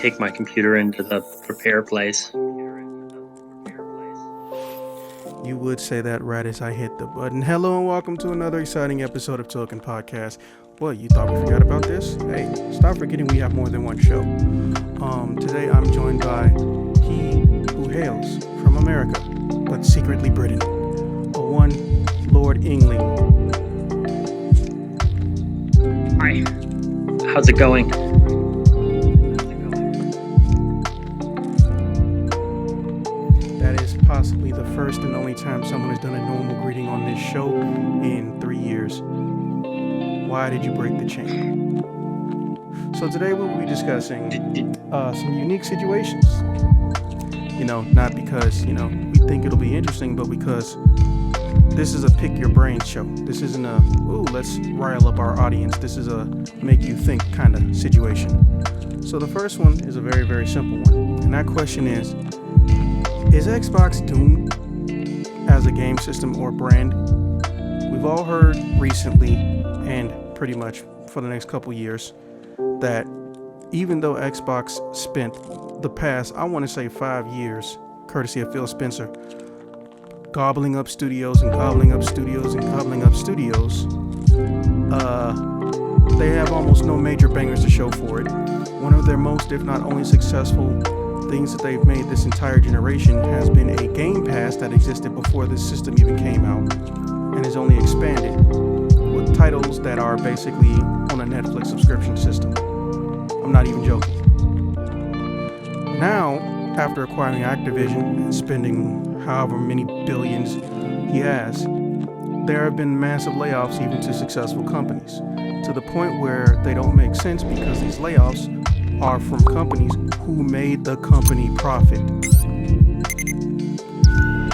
take my computer into the prepare place. You would say that right as I hit the button. Hello and welcome to another exciting episode of Token Podcast. What, you thought we forgot about this? Hey, stop forgetting we have more than one show. Today I'm joined by he who hails from America, but secretly Britain. One Lord Ingling. Hi. How's it going? That is possibly the first and only time someone has done a normal greeting on this show in 3 years. Why did you break the chain? So today we will be discussing some unique situations. Not because, we think it'll be interesting, but because this is a pick your brain show. This isn't a, let's rile up our audience. This is a make you think kind of situation. So the first one is a very, very simple one. And that question is Xbox doomed as a game system or brand? We've all heard recently, and pretty much for the next couple years, that even though Xbox spent the past, I want to say 5 years, courtesy of Phil Spencer, gobbling up studios and gobbling up studios and gobbling up studios, they have almost no major bangers to show for it. One of their most, if not only successful things that they've made this entire generation has been a Game Pass that existed before this system even came out and has only expanded with titles that are basically on a Netflix subscription system. I'm not even joking. Now, after acquiring Activision and spending however many billions he has, there have been massive layoffs even to successful companies, to the point where they don't make sense because these layoffs are from companies who made the company profit.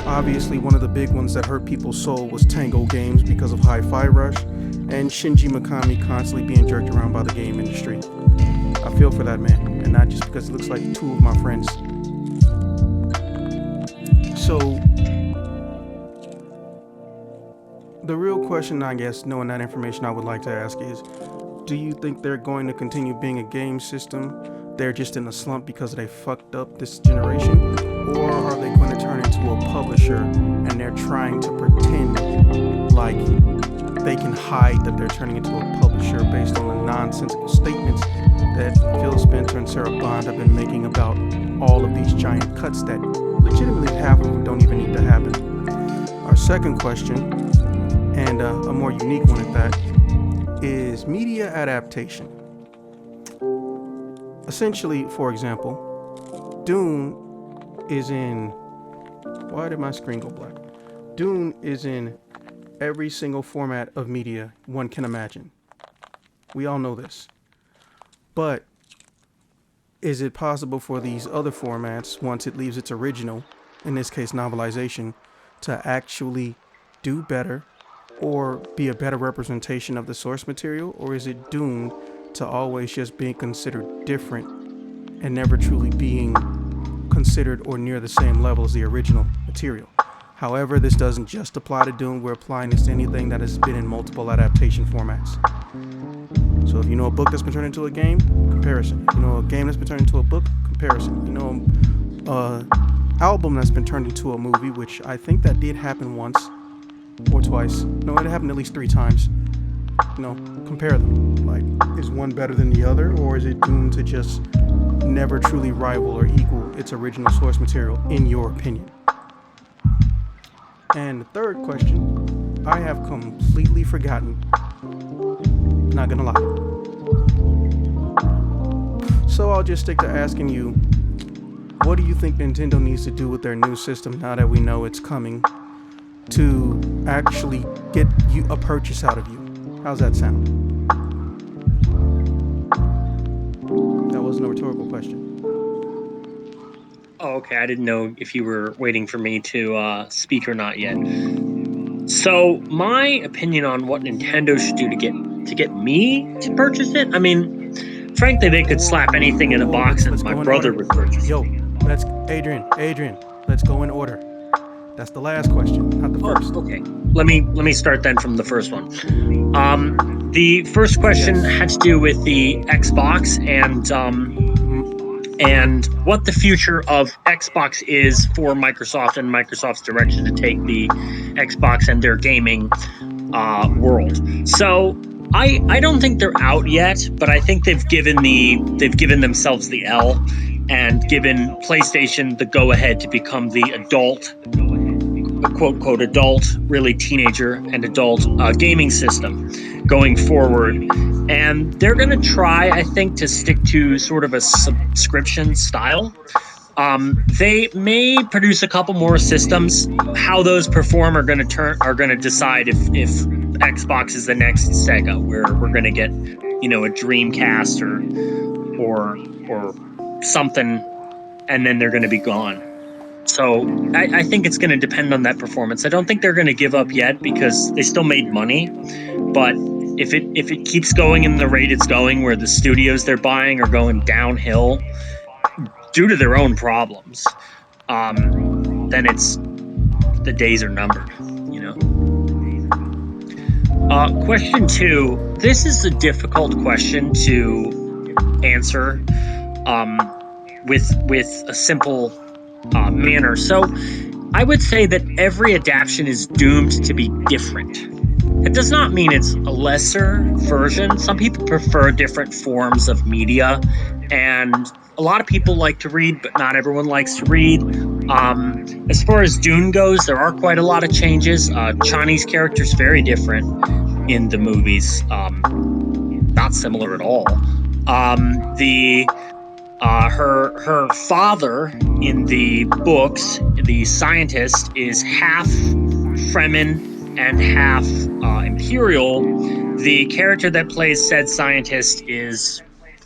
Obviously, one of the big ones that hurt people's soul was Tango Games because of Hi-Fi Rush and Shinji Mikami constantly being jerked around by the game industry. I feel for that man, and not just because it looks like two of my friends. So, the real question, I guess, knowing that information, I would like to ask is, do you think they're going to continue being a game system? They're just in a slump because they fucked up this generation? Or are they going to turn into a publisher and they're trying to pretend like they can hide that they're turning into a publisher based on the nonsensical statements that Phil Spencer and Sarah Bond have been making about all of these giant cuts that legitimately half of them don't even need to happen? Our second question, and a more unique one at that, is media adaptation. Essentially, for example, Dune is in... Why did my screen go black? Dune is in every single format of media one can imagine. We all know this. But is it possible for these other formats, once it leaves its original, in this case novelization, to actually do better or be a better representation of the source material? Or is it doomed to always just being considered different and never truly being considered or near the same level as the original material? However, this doesn't just apply to Dune. We're applying this to anything that has been in multiple adaptation formats. So if you know a book that's been turned into a game, comparison. If you know a game that's been turned into a book, comparison. You know album that's been turned into a movie, which I think that did happen once or twice. No, it happened at least 3 times. Compare them. Like, is one better than the other, or is it doomed to just never truly rival or equal its original source material, in your opinion? And the third question, I have completely forgotten. Not gonna lie. So I'll just stick to asking you, what do you think Nintendo needs to do with their new system now that we know it's coming to actually get you a purchase out of you? How's that sound? That wasn't a rhetorical question. Oh, okay. I didn't know if you were waiting for me to speak or not yet. So, my opinion on what Nintendo should do to get me to purchase it. I mean, frankly, they could slap anything in a box, and my brother would purchase it. Adrian, let's go in order. That's the last question, not the first. Okay. Let me start then from the first one. The first question had to do with the Xbox, and and what the future of Xbox is for Microsoft and Microsoft's direction to take the Xbox and their gaming world. So I don't think they're out yet, but I think they've given themselves the L and given PlayStation the go ahead to become the adult, quote quote adult, really teenager and adult gaming system going forward. And they're going to try, I think, to stick to sort of a subscription style. They may produce a couple more systems. How those perform are going to decide if Xbox is the next Sega, where we're going to get, a Dreamcast or something, and then they're going to be gone. So I think it's going to depend on that performance. I don't think they're going to give up yet because they still made money. But if it keeps going in the rate it's going, where the studios they're buying are going downhill due to their own problems, then it's the days are numbered. You know. Question two. This is a difficult question to answer with a simple manner. So I would say that every adaptation is doomed to be different. It does not mean it's a lesser version. Some people prefer different forms of media, and a lot of people like to read, but not everyone likes to read. As far as Dune goes, there are quite a lot of changes. Chani's character is very different in the movies, not similar at all. The her father in the books, the scientist, is half Fremen and half Imperial. The character that plays said scientist is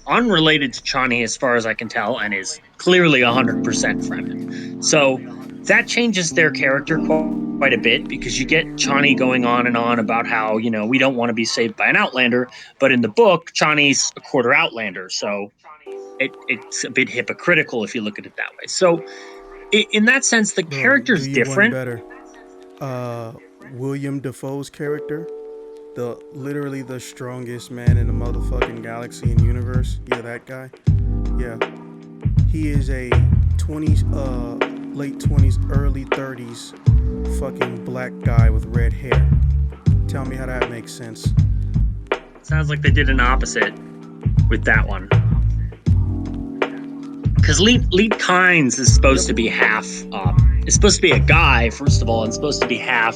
unrelated to Chani, as far as I can tell, and is clearly 100% Fremen. So that changes their character quite a bit, because you get Chani going on and on about how, we don't want to be saved by an Outlander, but in the book, Chani's a quarter Outlander, so it's a bit hypocritical if you look at it that way. So in that sense, the Bro, do character's you one different. better? Uh, William Defoe's character, literally the strongest man in the motherfucking galaxy and universe. Yeah, that guy. Yeah, he is a 20s, late 20s, early 30s, fucking black guy with red hair. Tell me how that makes sense. Sounds like they did an opposite with that one. Because Leet Kynes is supposed Yep. to be half. Is supposed to be a guy, first of all, and supposed to be half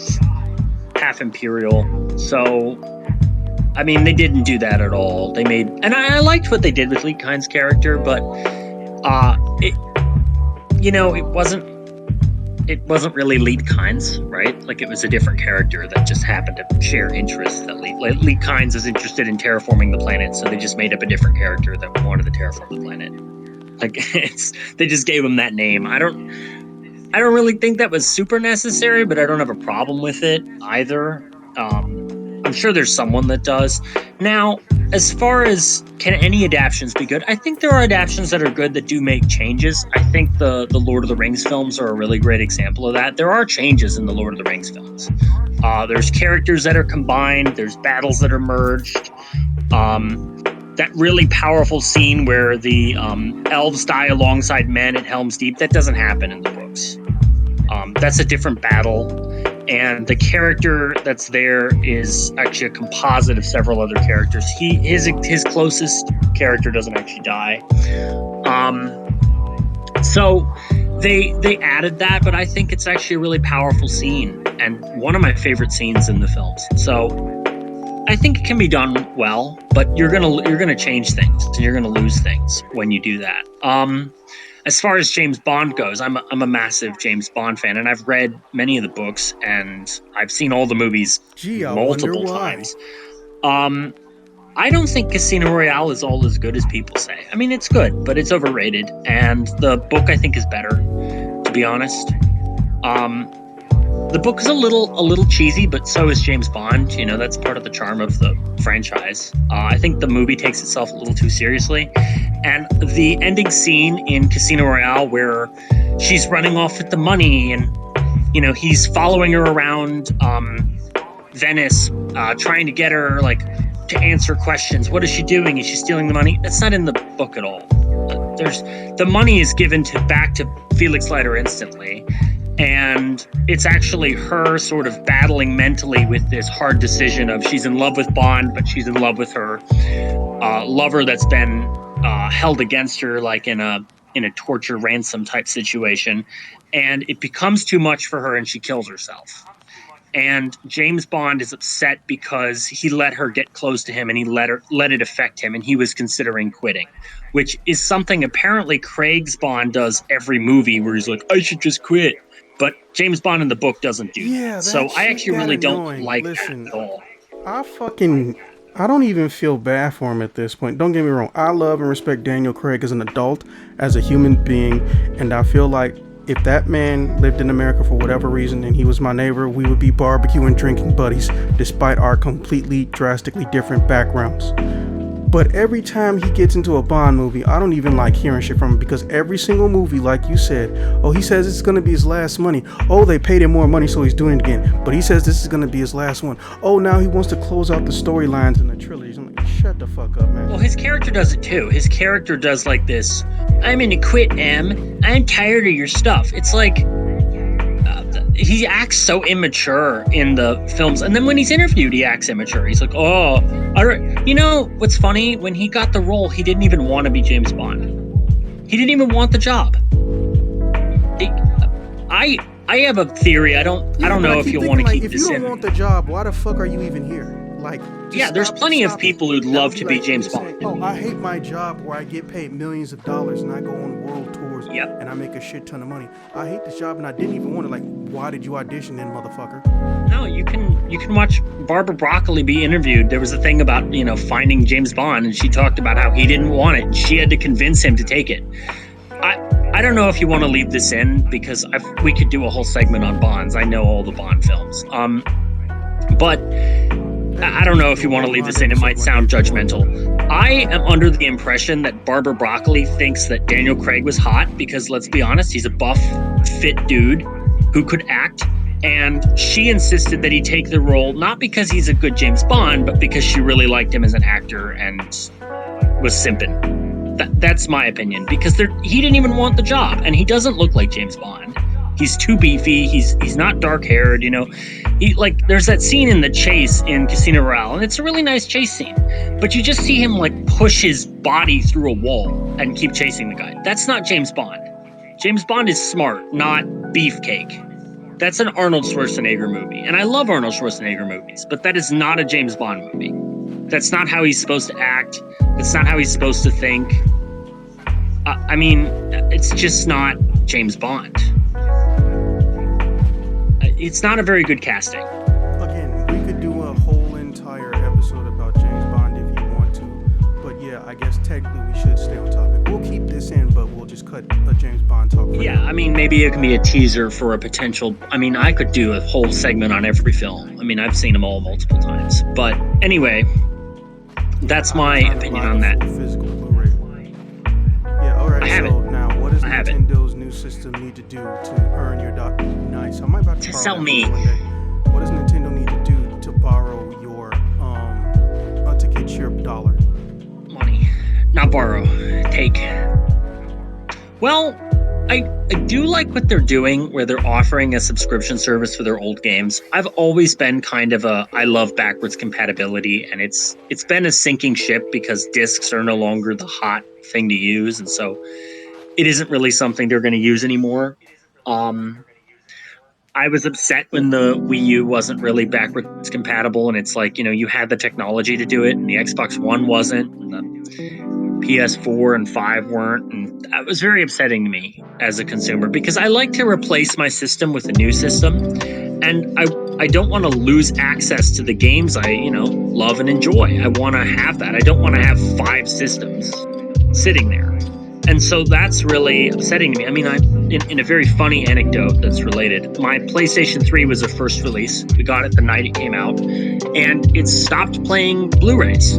Imperial. So, I mean, they didn't do that at all. They made, and I liked what they did with Leet Kynes' character, but it wasn't really Leet Kynes, right? Like, it was a different character that just happened to share interests. That Leet Kynes is interested in terraforming the planet, so they just made up a different character that wanted to terraform the planet. Like, they just gave him that name. I don't really think that was super necessary, but I don't have a problem with it either. I'm sure there's someone that does. Now, as far as can any adaptations be good, I think there are adaptations that are good that do make changes. I think the Lord of the Rings films are a really great example of that. There are changes in the Lord of the Rings films. There's characters that are combined. There's battles that are merged. That really powerful scene where the elves die alongside men at Helm's Deep, that doesn't happen in the books. That's a different battle, and the character that's there is actually a composite of several other characters. His closest character doesn't actually die. So they added that, but I think it's actually a really powerful scene and one of my favorite scenes in the films. So I think it can be done well, but you're gonna change things and you're gonna lose things when you do that. As far as James Bond goes, I'm a massive James Bond fan, and I've read many of the books and I've seen all the movies Gee, I wonder multiple why. times. I don't think Casino Royale is all as good as people say. I mean, it's good, but it's overrated, and the book I think is better, to be honest. Um, the book is a little cheesy, but so is James Bond. That's part of the charm of the franchise. I think the movie takes itself a little too seriously, and the ending scene in Casino Royale, where she's running off with the money, and he's following her around Venice, trying to get her to answer questions. What is she doing? Is she stealing the money? That's not in the book at all. There's the money is given back to Felix Leiter instantly, and it's actually her sort of battling mentally with this hard decision of she's in love with Bond, but she's in love with her lover that's been held against her, like in a torture ransom type situation, and it becomes too much for her, and she kills herself. And James Bond is upset because he let her get close to him and he let it affect him, and he was considering quitting, which is something apparently Craig's Bond does every movie, where he's like, I should just quit. But James Bond in the book doesn't do Yeah, that. that So I shit actually got really don't annoying. like that Listen, at all. I fucking I don't even feel bad for him at this point. Don't get me wrong. I love and respect Daniel Craig as an adult, as a human being, and I feel like if that man lived in America for whatever reason and he was my neighbor, we would be barbecuing, drinking buddies, despite our completely drastically different backgrounds. But every time he gets into a Bond movie, I don't even like hearing shit from him, because every single movie, like you said, oh, he says it's gonna be his last money. Oh, they paid him more money, so he's doing it again. But he says this is gonna be his last one. Oh, now he wants to close out the storylines in the trilogies. I'm like, shut the fuck up, man. Well, his character does it too. His character does like this, I'm gonna quit, M. I'm tired of your stuff. It's like, he acts so immature in the films, and then when he's interviewed, he acts immature. He's like, "Oh, I don't." You know what's funny? When he got the role, he didn't even want to be James Bond. He didn't even want the job. I have a theory. I don't know if you'll want to keep if this you in. don't want the job, why the fuck are you even here? Like, Yeah, there's plenty of people who'd love to be James Bond. Oh, I hate my job where I get paid millions of dollars and I go on world tours. Yep. And I make a shit ton of money. I hate this job and I didn't even want it. Like, why did you audition then, motherfucker? No, you can watch Barbara Broccoli be interviewed. There was a thing about, finding James Bond, and she talked about how he didn't want it, and she had to convince him to take it. I don't know if you want to leave this in, because we could do a whole segment on Bonds. I know all the Bond films. But I don't know if you want to leave this in. It might sound judgmental. I am under the impression that Barbara Broccoli thinks that Daniel Craig was hot because, let's be honest, he's a buff, fit dude who could act. And she insisted that he take the role, not because he's a good James Bond, but because she really liked him as an actor and was simping. That's my opinion, because he didn't even want the job, and he doesn't look like James Bond. He's too beefy. He's not dark haired. There's that scene in the chase in Casino Royale, and it's a really nice chase scene. But you just see him push his body through a wall and keep chasing the guy. That's not James Bond. James Bond is smart, not beefcake. That's an Arnold Schwarzenegger movie, and I love Arnold Schwarzenegger movies, but that is not a James Bond movie. That's not how he's supposed to act. That's not how he's supposed to think. It's just not James Bond. It's not a very good casting. Again, we could do a whole entire episode about James Bond if you want to. But yeah, I guess technically we should stay on topic. We'll keep this in, but we'll just cut a James Bond talk. Yeah, maybe it can be a teaser for a potential. I could do a whole segment on every film. I've seen them all multiple times. But anyway, that's my opinion on that. Physical Blu-ray. Yeah, all right. Now, what does Nintendo's new system need to do to earn your dollar? Nice. I might about to sell me. What does Nintendo need to do to borrow your to get your dollar? Money, not borrow. Take. Well, I do like what they're doing, where they're offering a subscription service for their old games. I've always been kind of I love backwards compatibility, and it's been a sinking ship because discs are no longer the hot thing to use, and so it isn't really something they're going to use anymore. I was upset when the Wii U wasn't really backwards compatible, and it's you had the technology to do it, and the Xbox One wasn't, and the PS4 and 5 weren't, and that was very upsetting to me as a consumer, because I like to replace my system with a new system, and I don't want to lose access to the games I love and enjoy. I want to have that. I don't want to have 5 systems sitting there. And so that's really upsetting to me. In a very funny anecdote that's related, my PlayStation 3 was a first release. We got it the night it came out, and it stopped playing Blu-rays,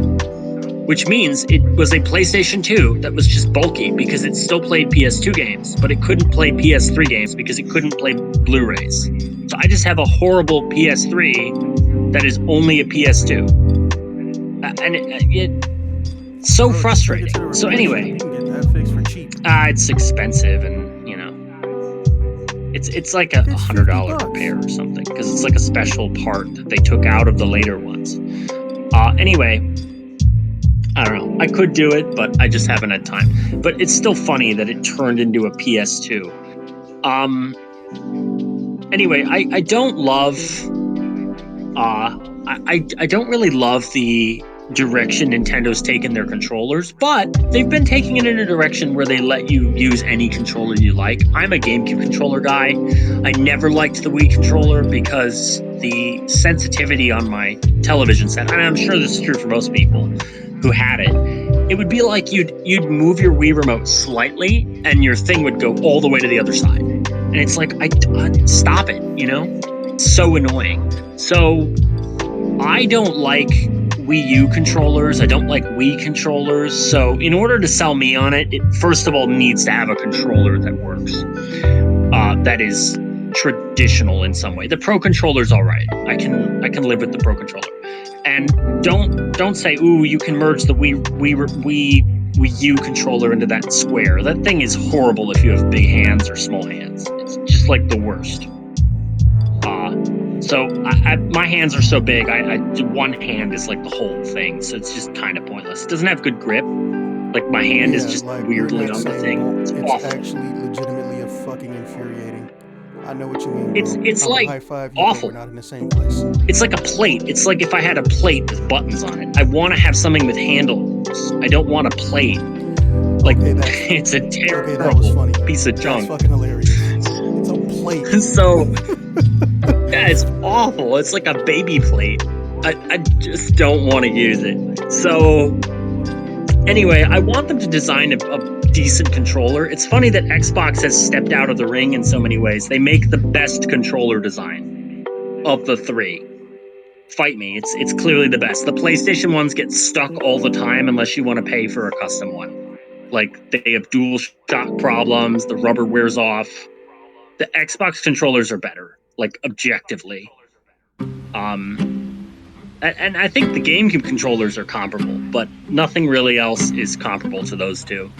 which means it was a PlayStation 2 that was just bulky because it still played PS2 games, but it couldn't play PS3 games because it couldn't play Blu-rays. So I just have a horrible PS3 that is only a PS2. And it's so frustrating. So anyway, that fixed for cheap. It's expensive, and it's like a It's $100 $50. repair or something, because it's like a special part that they took out of the later ones. Anyway, I don't know. I could do it, but I just haven't had time. But it's still funny that it turned into a PS2. Anyway, I don't love. I don't really love the direction Nintendo's taken their controllers, but they've been taking it in a direction where they let you use any controller you like. I'm a GameCube controller guy. I never liked the Wii controller because the sensitivity on my television set, and I'm sure this is true for most people who had it, it would be like you'd move your Wii remote slightly and your thing would go all the way to the other side. And it's like, I stop it, It's so annoying. So I don't like Wii U controllers. I don't like Wii controllers. So in order to sell me on it, it first of all needs to have a controller that works. That is traditional in some way. The Pro controller's all right. I can live with the Pro controller. And don't say, ooh, you can merge the Wii U controller into that square. That thing is horrible if you have big hands or small hands. It's just like the worst. So my hands are so big, one hand is like the whole thing, so it's just kind of pointless. It doesn't have good grip. Like my hand is just like weirdly on the thing. It's awful. Actually legitimately fucking infuriating. I know what you mean. It's I'm like high five you, awful. We're not in the same place. It's like a plate. It's like if I had a plate with buttons on it. I want to have something with handles. I don't want a plate. Like it's a terrible piece of junk. That's fucking hilarious. It's a plate. So yeah, it's awful. It's like a baby plate. I just don't want to use it. So anyway, I want them to design a decent controller. It's funny that Xbox has stepped out of the ring in so many ways. They make the best controller design of the three. Fight me. It's clearly the best. The PlayStation ones get stuck all the time unless you want to pay for a custom one. Like they have dual shock problems, the rubber wears off. The Xbox controllers are better, like objectively. And I think the GameCube controllers are comparable, but nothing really else is comparable to those two.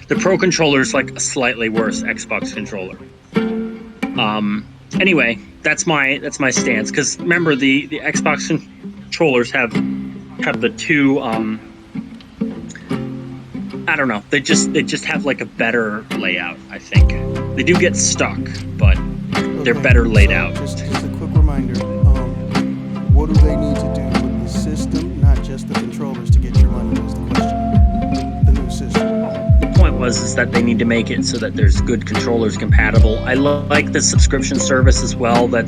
The Pro controller is like a slightly worse Xbox controller. Anyway, that's my stance. Because remember, the Xbox controllers have the two. I don't know. They just have like a better layout. I think they do get stuck, but they're better laid out. Just a quick reminder. What do they need to do with the system, not just the controllers, to get your money? Was the question. The new system. The point is that they need to make it so that there's good controllers compatible. I like the subscription service as well. I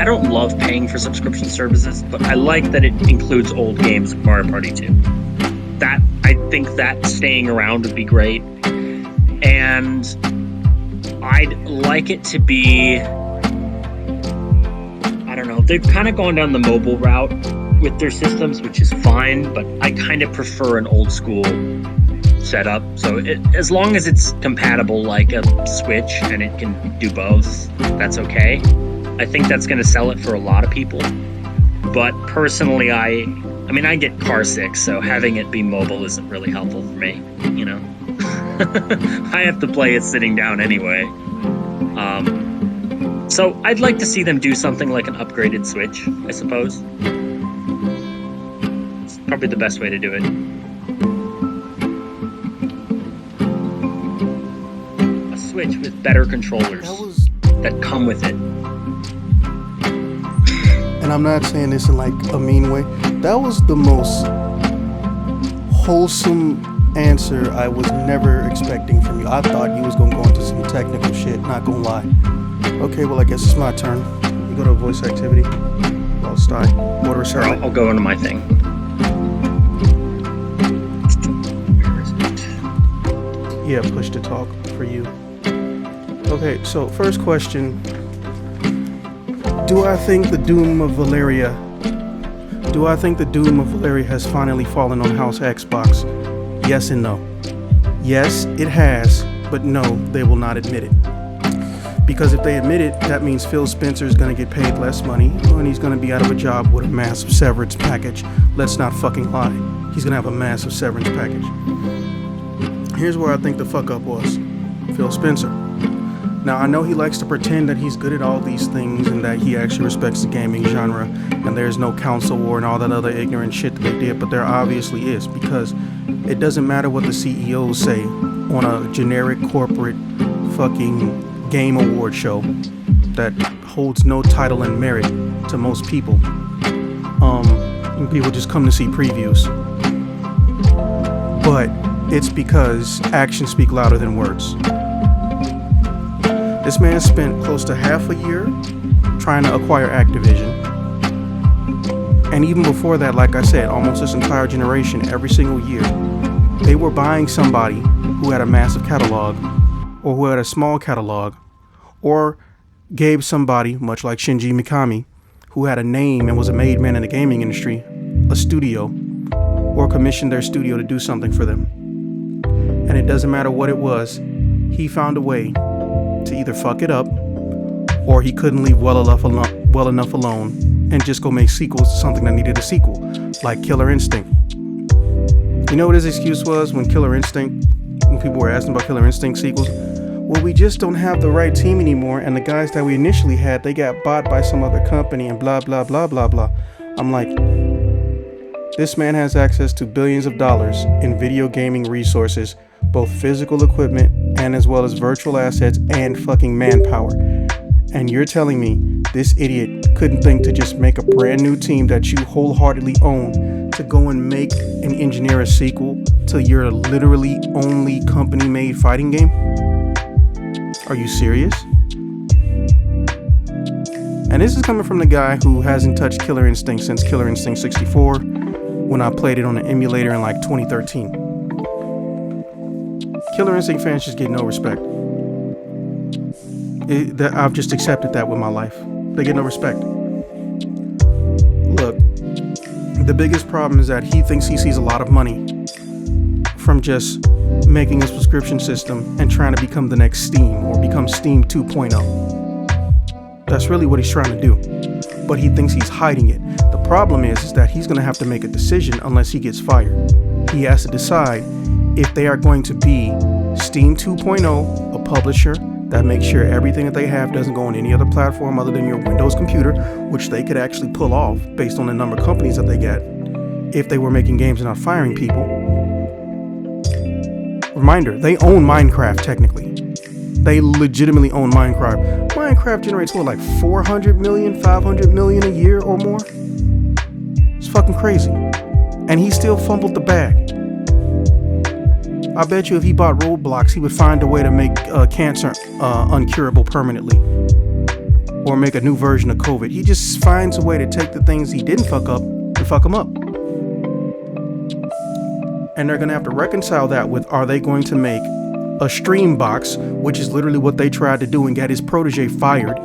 don't love paying for subscription services, but I like that it includes old games like Mario Party 2. I think that staying around would be great. And I'd like it to be, I don't know, they've kind of gone down the mobile route with their systems, which is fine, but I kind of prefer an old school setup. So as long as it's compatible like a Switch and it can do both, that's okay. I think that's going to sell it for a lot of people. But personally, I get car sick, so having it be mobile isn't really helpful for me, I have to play it sitting down anyway. So I'd like to see them do something like an upgraded Switch, I suppose. It's probably the best way to do it. A Switch with better controllers that come with it. And I'm not saying this in like a mean way. That was the most wholesome answer I was never expecting from you. I thought you was gonna go into some technical shit, not gonna lie. Okay, well I guess it's my turn. You go to voice activity. I'll start. Order Sure, I'll go into my thing. Where is it? Yeah, push to talk for you. Okay, so first question. Do I think the doom of Valeria has finally fallen on House Xbox? Yes and no. Yes, it has, but no, they will not admit it. Because if they admit it, that means Phil Spencer is going to get paid less money, and he's going to be out of a job with a massive severance package. Let's not fucking lie. He's going to have a massive severance package. Here's where I think the fuck up was. Phil Spencer. Now, I know he likes to pretend that he's good at all these things and that he actually respects the gaming genre and there's no council war and all that other ignorant shit that they did, but there obviously is, because it doesn't matter what the CEOs say on a generic corporate fucking game award show that holds no title and merit to most people. People just come to see previews. But it's because actions speak louder than words. This man spent close to half a year trying to acquire Activision. And even before that, like I said, almost this entire generation, every single year, they were buying somebody who had a massive catalog, or who had a small catalog, or gave somebody, much like Shinji Mikami, who had a name and was a made man in the gaming industry, a studio, or commissioned their studio to do something for them. And it doesn't matter what it was, he found a way to either fuck it up, or he couldn't leave well enough alone and just go make sequels to something that needed a sequel, like Killer Instinct. You know what his excuse was when people were asking about Killer Instinct sequels? Well, we just don't have the right team anymore, and the guys that we initially had, they got bought by some other company and blah, blah, blah, blah, blah. I'm like, this man has access to billions of dollars in video gaming resources, both physical equipment and as well as virtual assets and fucking manpower. And you're telling me this idiot couldn't think to just make a brand new team that you wholeheartedly own to go and make and engineer a sequel to your literally only company-made fighting game? Are you serious? And this is coming from the guy who hasn't touched Killer Instinct since Killer Instinct 64, when I played it on an emulator in like 2013. Killer Instinct fans just get no respect. I've just accepted that with my life. They get no respect. Look, the biggest problem is that he thinks he sees a lot of money from just making a subscription system and trying to become the next Steam or become Steam 2.0. That's really what he's trying to do. But he thinks he's hiding it. The problem is that he's going to have to make a decision unless he gets fired. He has to decide if they are going to be Steam 2.0, a publisher that makes sure everything that they have doesn't go on any other platform other than your Windows computer, which they could actually pull off based on the number of companies that they get if they were making games and not firing people. Reminder, they own Minecraft technically. They legitimately own Minecraft. Minecraft generates what, like 400 million, 500 million a year or more? It's fucking crazy. And he still fumbled the bag. I bet you if he bought Roblox, he would find a way to make cancer uncurable permanently. Or make a new version of COVID. He just finds a way to take the things he didn't fuck up and fuck them up. And they're going to have to reconcile that with, are they going to make a stream box, which is literally what they tried to do and get his protege fired.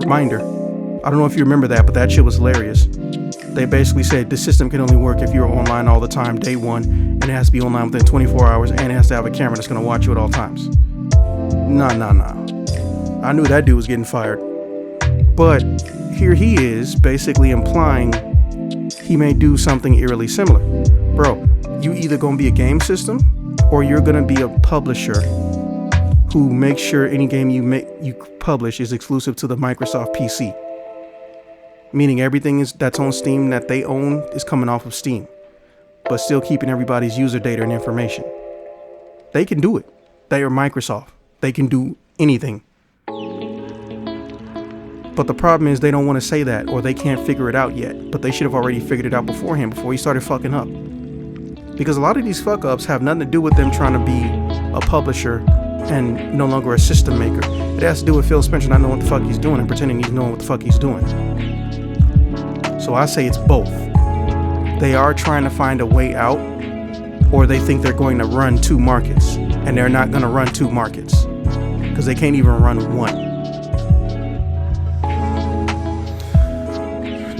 Reminder, I don't know if you remember that, but that shit was hilarious. They basically said the system can only work if you're online all the time, day one, and it has to be online within 24 hours, and it has to have a camera that's going to watch you at all times. Nah. I knew that dude was getting fired. But here he is basically implying he may do something eerily similar. Bro, you either going to be a game system, or you're going to be a publisher who makes sure any game you publish is exclusive to the Microsoft PC. Meaning everything that's on Steam that they own is coming off of Steam, but still keeping everybody's user data and information. They can do it. They are Microsoft. They can do anything. But the problem is they don't want to say that, or they can't figure it out yet. But they should have already figured it out beforehand, before he started fucking up. Because a lot of these fuck ups have nothing to do with them trying to be a publisher and no longer a system maker. It has to do with Phil Spencer not knowing what the fuck he's doing and pretending he's knowing what the fuck he's doing. So I say it's both. They are trying to find a way out, or they think they're going to run two markets, and they're not going to run two markets because they can't even run one.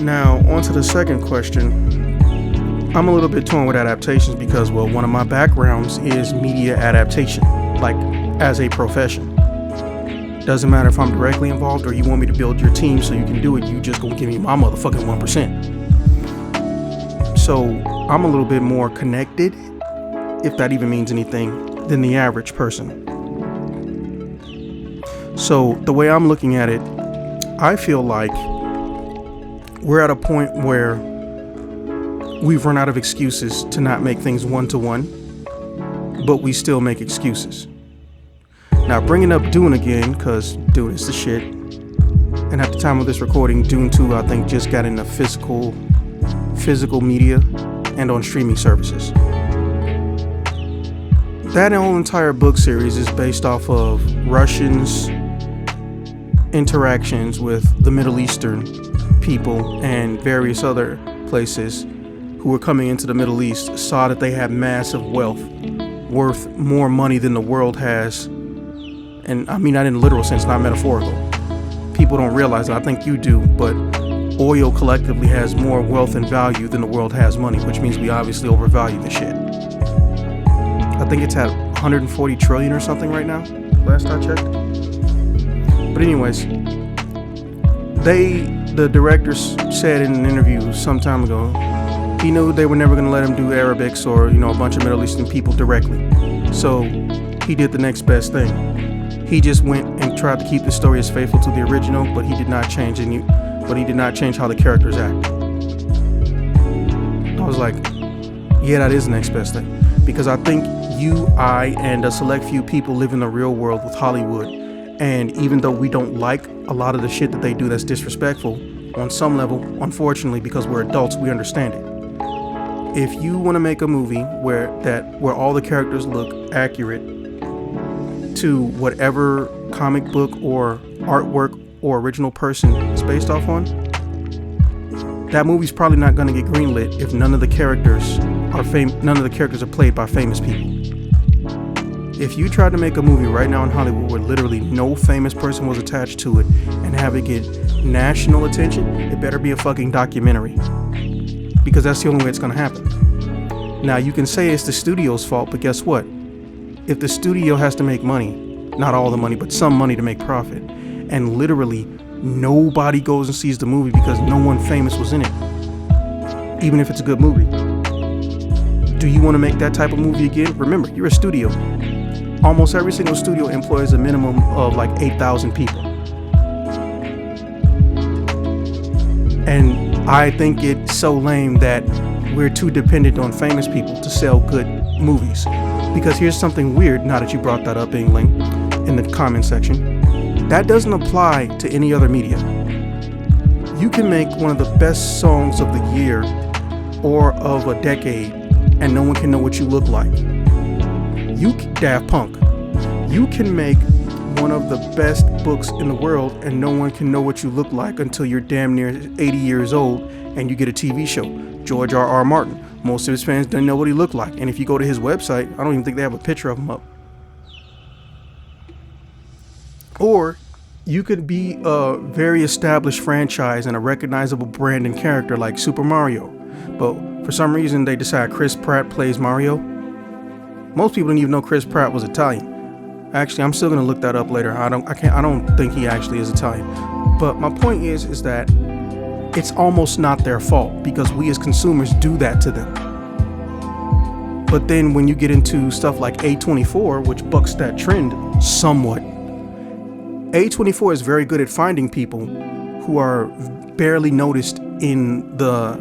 Now, on to the second question. I'm a little bit torn with adaptations because, well, one of my backgrounds is media adaptation, like as a profession. Doesn't matter if I'm directly involved or you want me to build your team so you can do it, you just gonna give me my motherfucking 1%. So I'm a little bit more connected if that even means anything, than the average person. So the way I'm looking at it, I feel like we're at a point where we've run out of excuses to not make things one-to-one, but we still make excuses. Now, bringing up Dune again, because Dune is the shit. And at the time of this recording, Dune 2, I think, just got into physical media and on streaming services. That whole entire book series is based off of Russians' interactions with the Middle Eastern people and various other places who were coming into the Middle East, saw that they had massive wealth, worth more money than the world has. And I mean that in a literal sense, not metaphorical. People don't realize it. I think you do, but oil collectively has more wealth and value than the world has money, which means we obviously overvalue the shit. I think it's at 140 trillion or something right now, last I checked. But anyways, the directors said in an interview some time ago, he knew they were never going to let him do Arabics or, a bunch of Middle Eastern people directly. So he did the next best thing. He just went and tried to keep the story as faithful to the original, but he did not change how the characters act. I was like, yeah, that is the next best thing. Because I think you, I, and a select few people live in the real world with Hollywood. And even though we don't like a lot of the shit that they do that's disrespectful, on some level, unfortunately, because we're adults, we understand it. If you want to make a movie where all the characters look accurate to whatever comic book or artwork or original person is based off on, that movie's probably not going to get greenlit if none of the characters are played by famous people. If you tried to make a movie right now in Hollywood where literally no famous person was attached to it and have it get national attention, it better be a fucking documentary. Because that's the only way it's going to happen. Now, you can say it's the studio's fault, but guess what? If the studio has to make money, not all the money, but some money to make profit, and literally nobody goes and sees the movie because no one famous was in it, even if it's a good movie, do you want to make that type of movie again? Remember, you're a studio. Almost every single studio employs a minimum of like 8,000 people. And I think it's so lame that we're too dependent on famous people to sell good movies. Because here's something weird, now that you brought that up, Ingling, in the comment section. That doesn't apply to any other media. You can make one of the best songs of the year or of a decade, and no one can know what you look like. Daft Punk. You can make one of the best books in the world and no one can know what you look like until you're damn near 80 years old and you get a TV show. George R.R. Martin. Most of his fans don't know what he looked like. And if you go to his website, I don't even think they have a picture of him up. Or you could be a very established franchise and a recognizable brand and character like Super Mario. But for some reason they decide Chris Pratt plays Mario. Most people didn't even know Chris Pratt was Italian. Actually, I'm still gonna look that up later. I don't think he actually is Italian. But my point is that it's almost not their fault because we as consumers do that to them. But then when you get into stuff like A24, which bucks that trend somewhat, A24 is very good at finding people who are barely noticed in the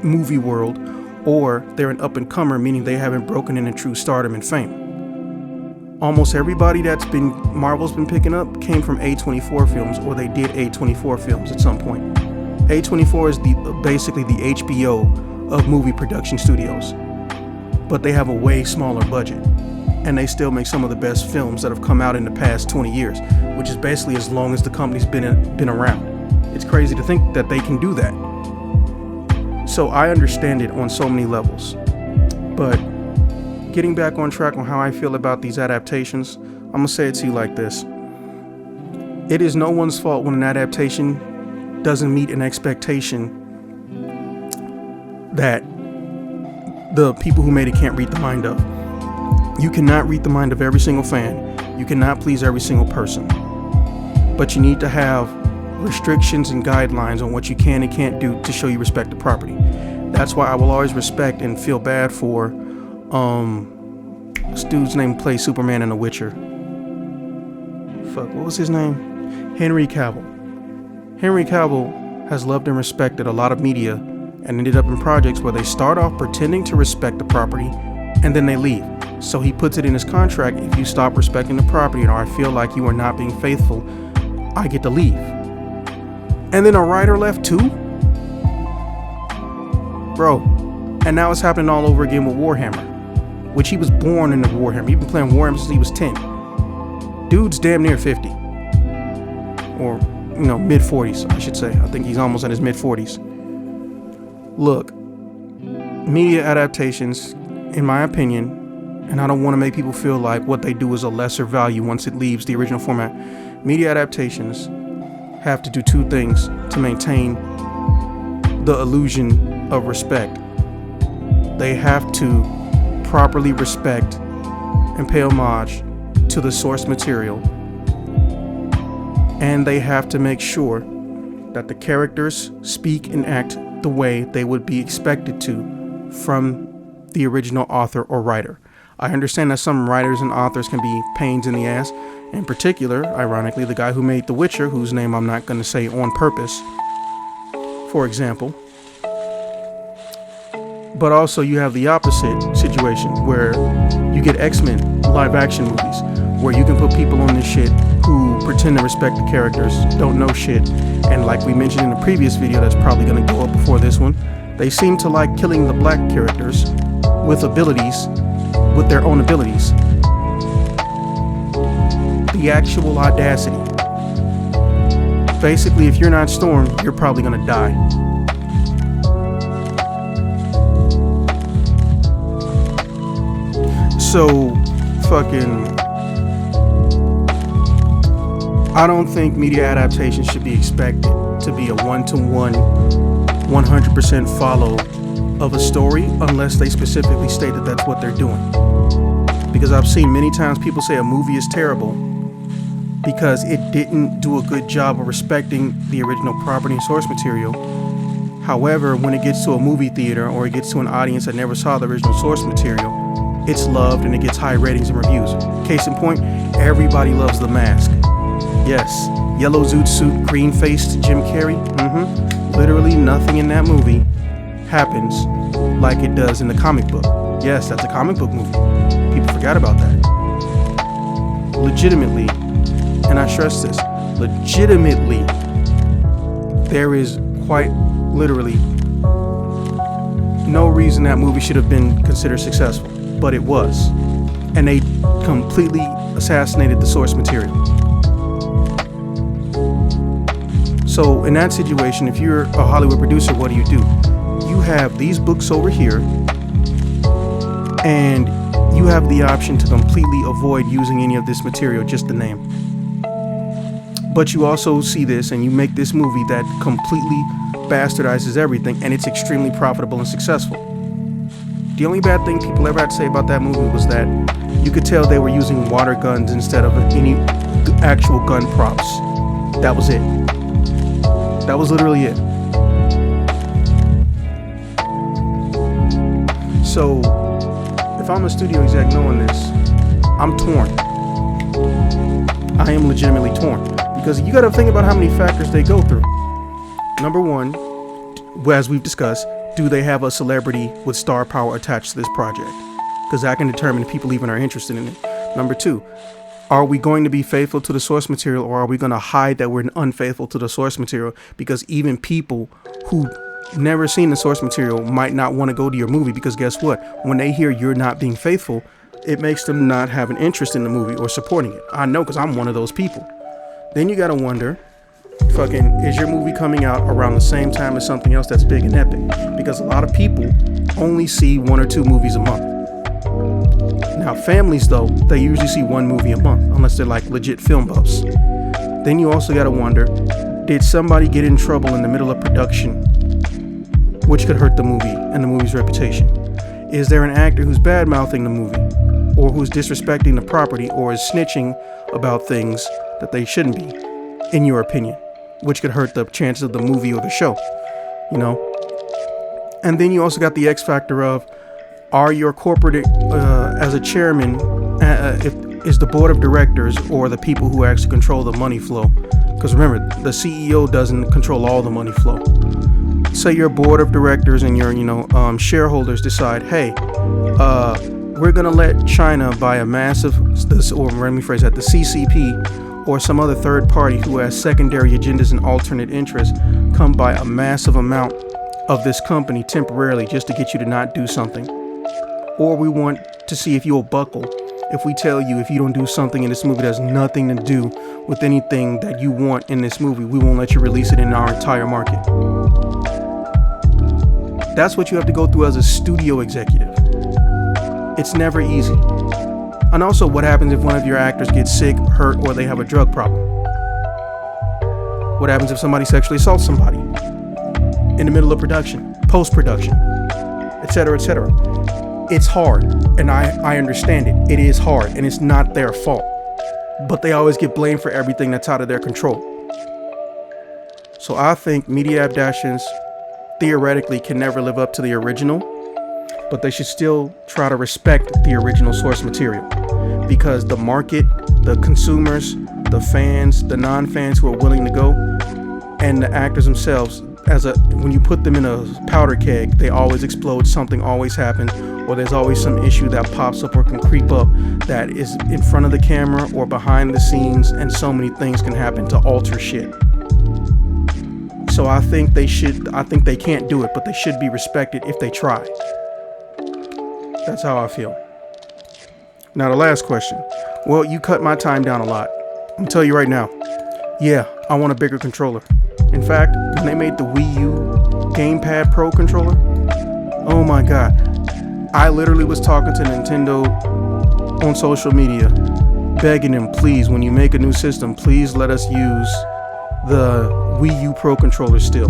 movie world, or they're an up-and-comer, meaning they haven't broken into true stardom and fame. Almost everybody Marvel's been picking up came from A24 films, or they did A24 films at some point. A24 is basically the HBO of movie production studios, but they have a way smaller budget, and they still make some of the best films that have come out in the past 20 years, which is basically as long as the company's been around. It's crazy to think that they can do that. So I understand it on so many levels, but getting back on track on how I feel about these adaptations, I'm gonna say it to you like this. It is no one's fault when an adaptation doesn't meet an expectation that the people who made it can't read the mind of. You cannot read the mind of every single fan. You cannot please every single person. But you need to have restrictions and guidelines on what you can and can't do to show you respect the property. That's why I will always respect and feel bad for This dude's name plays Superman in The Witcher. Fuck, what was his name? Henry Cavill. Henry Cavill has loved and respected a lot of media and ended up in projects where they start off pretending to respect the property and then they leave. So he puts it in his contract, if you stop respecting the property or I feel like you are not being faithful, I get to leave. And then a writer left too? Bro. And now it's happening all over again with Warhammer, which he was born into Warhammer. He's been playing Warhammer since he was 10. Dude's damn near 50. Or, mid 40s, I should say. I think he's almost in his mid 40s. Look, media adaptations, in my opinion, and I don't want to make people feel like what they do is a lesser value once it leaves the original format. Media adaptations have to do two things to maintain the illusion of respect. They have to properly respect and pay homage to the source material. And they have to make sure that the characters speak and act the way they would be expected to from the original author or writer. I understand that some writers and authors can be pains in the ass. In particular, ironically, the guy who made The Witcher, whose name I'm not going to say on purpose, for example. But also you have the opposite situation where you get X-Men live action movies where you can put people on this shit who pretend to respect the characters, don't know shit, and like we mentioned in the previous video that's probably going to go up before this one, they seem to like killing the black characters with abilities, with their own abilities. The actual audacity. Basically, if you're not Storm, you're probably going to die. So, I don't think media adaptations should be expected to be a one-to-one, 100% follow of a story unless they specifically state that that's what they're doing. Because I've seen many times people say a movie is terrible because it didn't do a good job of respecting the original property and source material. However, when it gets to a movie theater or it gets to an audience that never saw the original source material, it's loved and it gets high ratings and reviews. Case in point, everybody loves The Mask. Yes, yellow zoot suit, green-faced Jim Carrey. Literally nothing in that movie happens like it does in the comic book. Yes, that's a comic book movie. People forgot about that. Legitimately, and I stress this, legitimately, there is quite literally no reason that movie should have been considered successful, but it was. And they completely assassinated the source material. So in that situation, if you're a Hollywood producer, what do? You have these books over here, and you have the option to completely avoid using any of this material, just the name. But you also see this and you make this movie that completely bastardizes everything, and it's extremely profitable and successful. The only bad thing people ever had to say about that movie was that you could tell they were using water guns instead of any actual gun props. That was it. That was literally it. So, if I'm a studio exec knowing this, I'm torn. I am legitimately torn. Because you gotta think about how many factors they go through. Number one, as we've discussed, do they have a celebrity with star power attached to this project? Because that can determine if people even are interested in it. Number two, are we going to be faithful to the source material, or are we going to hide that we're unfaithful to the source material? Because even people who never seen the source material might not want to go to your movie, because guess what? When they hear you're not being faithful, it makes them not have an interest in the movie or supporting it. I know, because I'm one of those people. Then you got to wonder, is your movie coming out around the same time as something else that's big and epic? Because a lot of people only see 1 or 2 movies a month. Now, families, though, they usually see 1 movie a month, unless they're like legit film buffs. Then you also got to wonder, did somebody get in trouble in the middle of production, which could hurt the movie and the movie's reputation? Is there an actor who's bad-mouthing the movie, or who's disrespecting the property, or is snitching about things that they shouldn't be, in your opinion, which could hurt the chances of the movie or the show, And then you also got the X factor of, Are your corporate, as a chairman, if is the board of directors or the people who actually control the money flow? Because remember, the CEO doesn't control all the money flow. Say your board of directors and your shareholders decide, hey, we're gonna let China buy a massive, or let me phrase that, the CCP or some other third party who has secondary agendas and alternate interests come buy a massive amount of this company temporarily just to get you to not do something. Or we want to see if you'll buckle. If we tell you if you don't do something in this movie that has nothing to do with anything that you want in this movie, we won't let you release it in our entire market. That's what you have to go through as a studio executive. It's never easy. And also, what happens if one of your actors gets sick, hurt, or they have a drug problem? What happens if somebody sexually assaults somebody in the middle of production, post-production, etc., etc.? It's hard, and I understand it. It is hard, and it's not their fault. But they always get blamed for everything that's out of their control. So I think media adaptations theoretically can never live up to the original, but they should still try to respect the original source material, because the market, the consumers, the fans, the non-fans who are willing to go, and the actors themselves, when you put them in a powder keg, they always explode, something always happens, or there's always some issue that pops up or can creep up that is in front of the camera or behind the scenes, and so many things can happen to alter shit. So I think they can't do it, but they should be respected if they try. That's how I feel. Now the last question. Well, you cut my time down a lot. I'm gonna tell you right now. Yeah, I want a bigger controller. In fact, when they made the Wii U Gamepad Pro controller, oh my god. I literally was talking to Nintendo on social media, begging them, please, when you make a new system, please let us use the Wii U Pro controller still.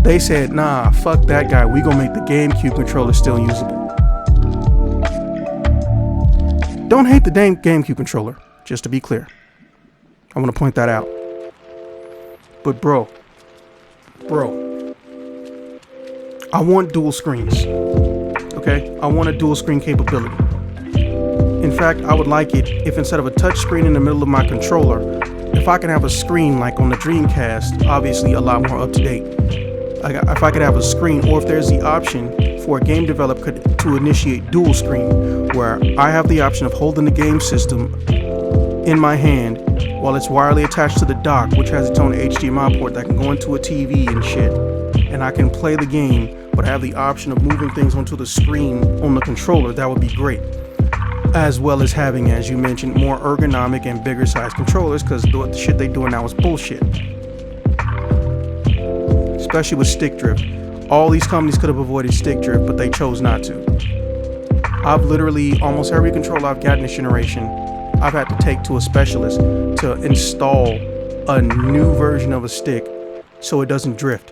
They said, nah, fuck that guy. We gonna make the GameCube controller still usable. Don't hate the damn GameCube controller, just to be clear. I want to point that out. But bro, I want dual screens. Okay? I want a dual screen capability. In fact, I would like it if instead of a touch screen in the middle of my controller, if I can have a screen like on the Dreamcast, obviously a lot more up to date. If I could have a screen, or if there's the option for a game developer to initiate dual screen, where I have the option of holding the game system in my hand while it's wirely attached to the dock, which has its own HDMI port that can go into a TV and shit, and I can play the game, but I have the option of moving things onto the screen on the controller. That would be great. As well as having, as you mentioned, more ergonomic and bigger size controllers, because the shit they doing now is bullshit. Especially with stick drift. All these companies could have avoided stick drift, but they chose not to. I've literally, almost every controller I've gotten this generation, I've had to take to a specialist to install a new version of a stick so it doesn't drift.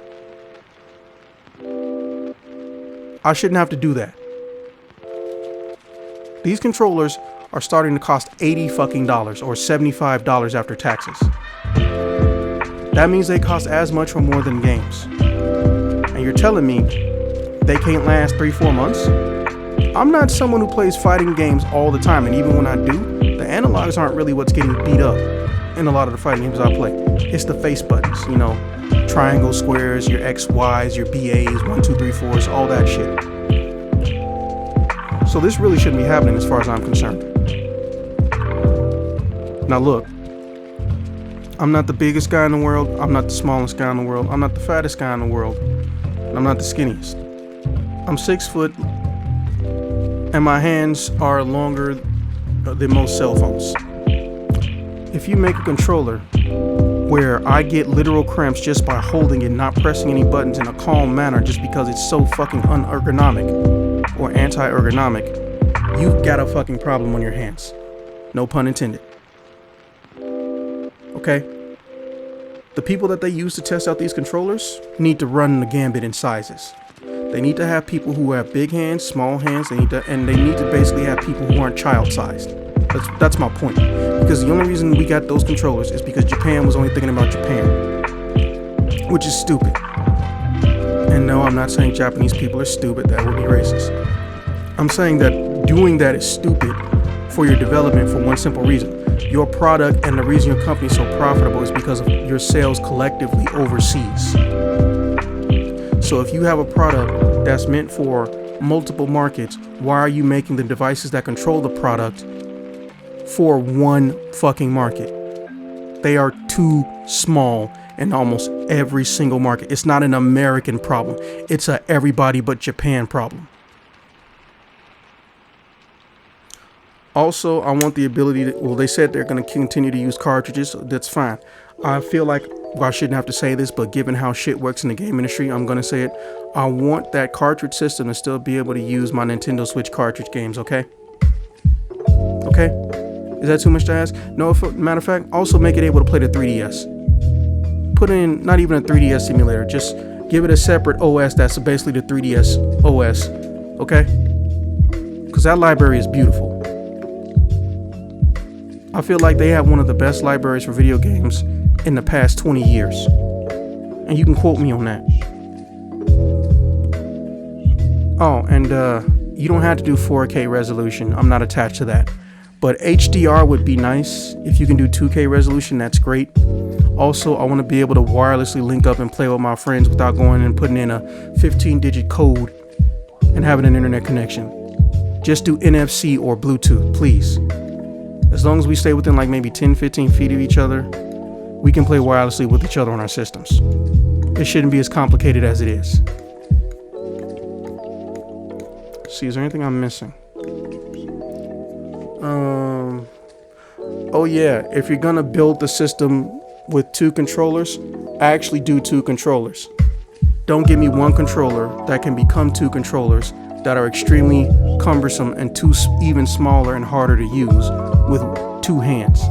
I shouldn't have to do that. These controllers are starting to cost $80 or $75 after taxes. That means they cost as much or more than games. And you're telling me they can't last 3-4 months? I'm not someone who plays fighting games all the time, and even when I do, the analogs aren't really what's getting beat up in a lot of the fighting games I play. It's the face buttons, triangle, squares, your X, Ys, your BAs, 1, 2, 3, 4s, all that shit. So this really shouldn't be happening as far as I'm concerned. Now look, I'm not the biggest guy in the world, I'm not the smallest guy in the world, I'm not the fattest guy in the world, and I'm not the skinniest. I'm 6 foot, and my hands are longer than most cell phones. If you make a controller where I get literal cramps just by holding it, not pressing any buttons in a calm manner just because it's so fucking unergonomic or anti-ergonomic, you've got a fucking problem on your hands. No pun intended. Okay? The people that they use to test out these controllers need to run the gambit in sizes. They need to have people who have big hands, small hands, and they need to basically have people who aren't child-sized. That's my point. Because the only reason we got those controllers is because Japan was only thinking about Japan. Which is stupid. And no, I'm not saying Japanese people are stupid. That would be racist. I'm saying that doing that is stupid for your development for one simple reason. Your product and the reason your company is so profitable is because of your sales collectively overseas. So if you have a product that's meant for multiple markets, why are you making the devices that control the product for one fucking market? They are too small in almost every single market. It's not an American problem. It's a everybody but Japan problem. Also, I want the ability to, well, they said they're going to continue to use cartridges. So that's fine. I feel like, well, I shouldn't have to say this, but given how shit works in the game industry, I'm going to say it. I want that cartridge system to still be able to use my Nintendo Switch cartridge games, okay? Okay? Is that too much to ask? No, matter of fact, also make it able to play the 3DS. Put in, not even a 3DS simulator, just give it a separate OS that's basically the 3DS OS, okay? Because that library is beautiful. I feel like they have one of the best libraries for video games in the past 20 years. And you can quote me on that. Oh, and you don't have to do 4K resolution. I'm not attached to that. But HDR would be nice. If you can do 2K resolution, that's great. Also, I want to be able to wirelessly link up and play with my friends without going and putting in a 15-digit code and having an internet connection. Just do NFC or Bluetooth, please. As long as we stay within like maybe 10, 15 feet of each other, we can play wirelessly with each other on our systems. It shouldn't be as complicated as it is. See, is there anything I'm missing? Oh yeah, if you're gonna build the system with 2 controllers, actually do 2 controllers. Don't give me 1 controller that can become 2 controllers that are extremely cumbersome and too even smaller and harder to use with 2 hands.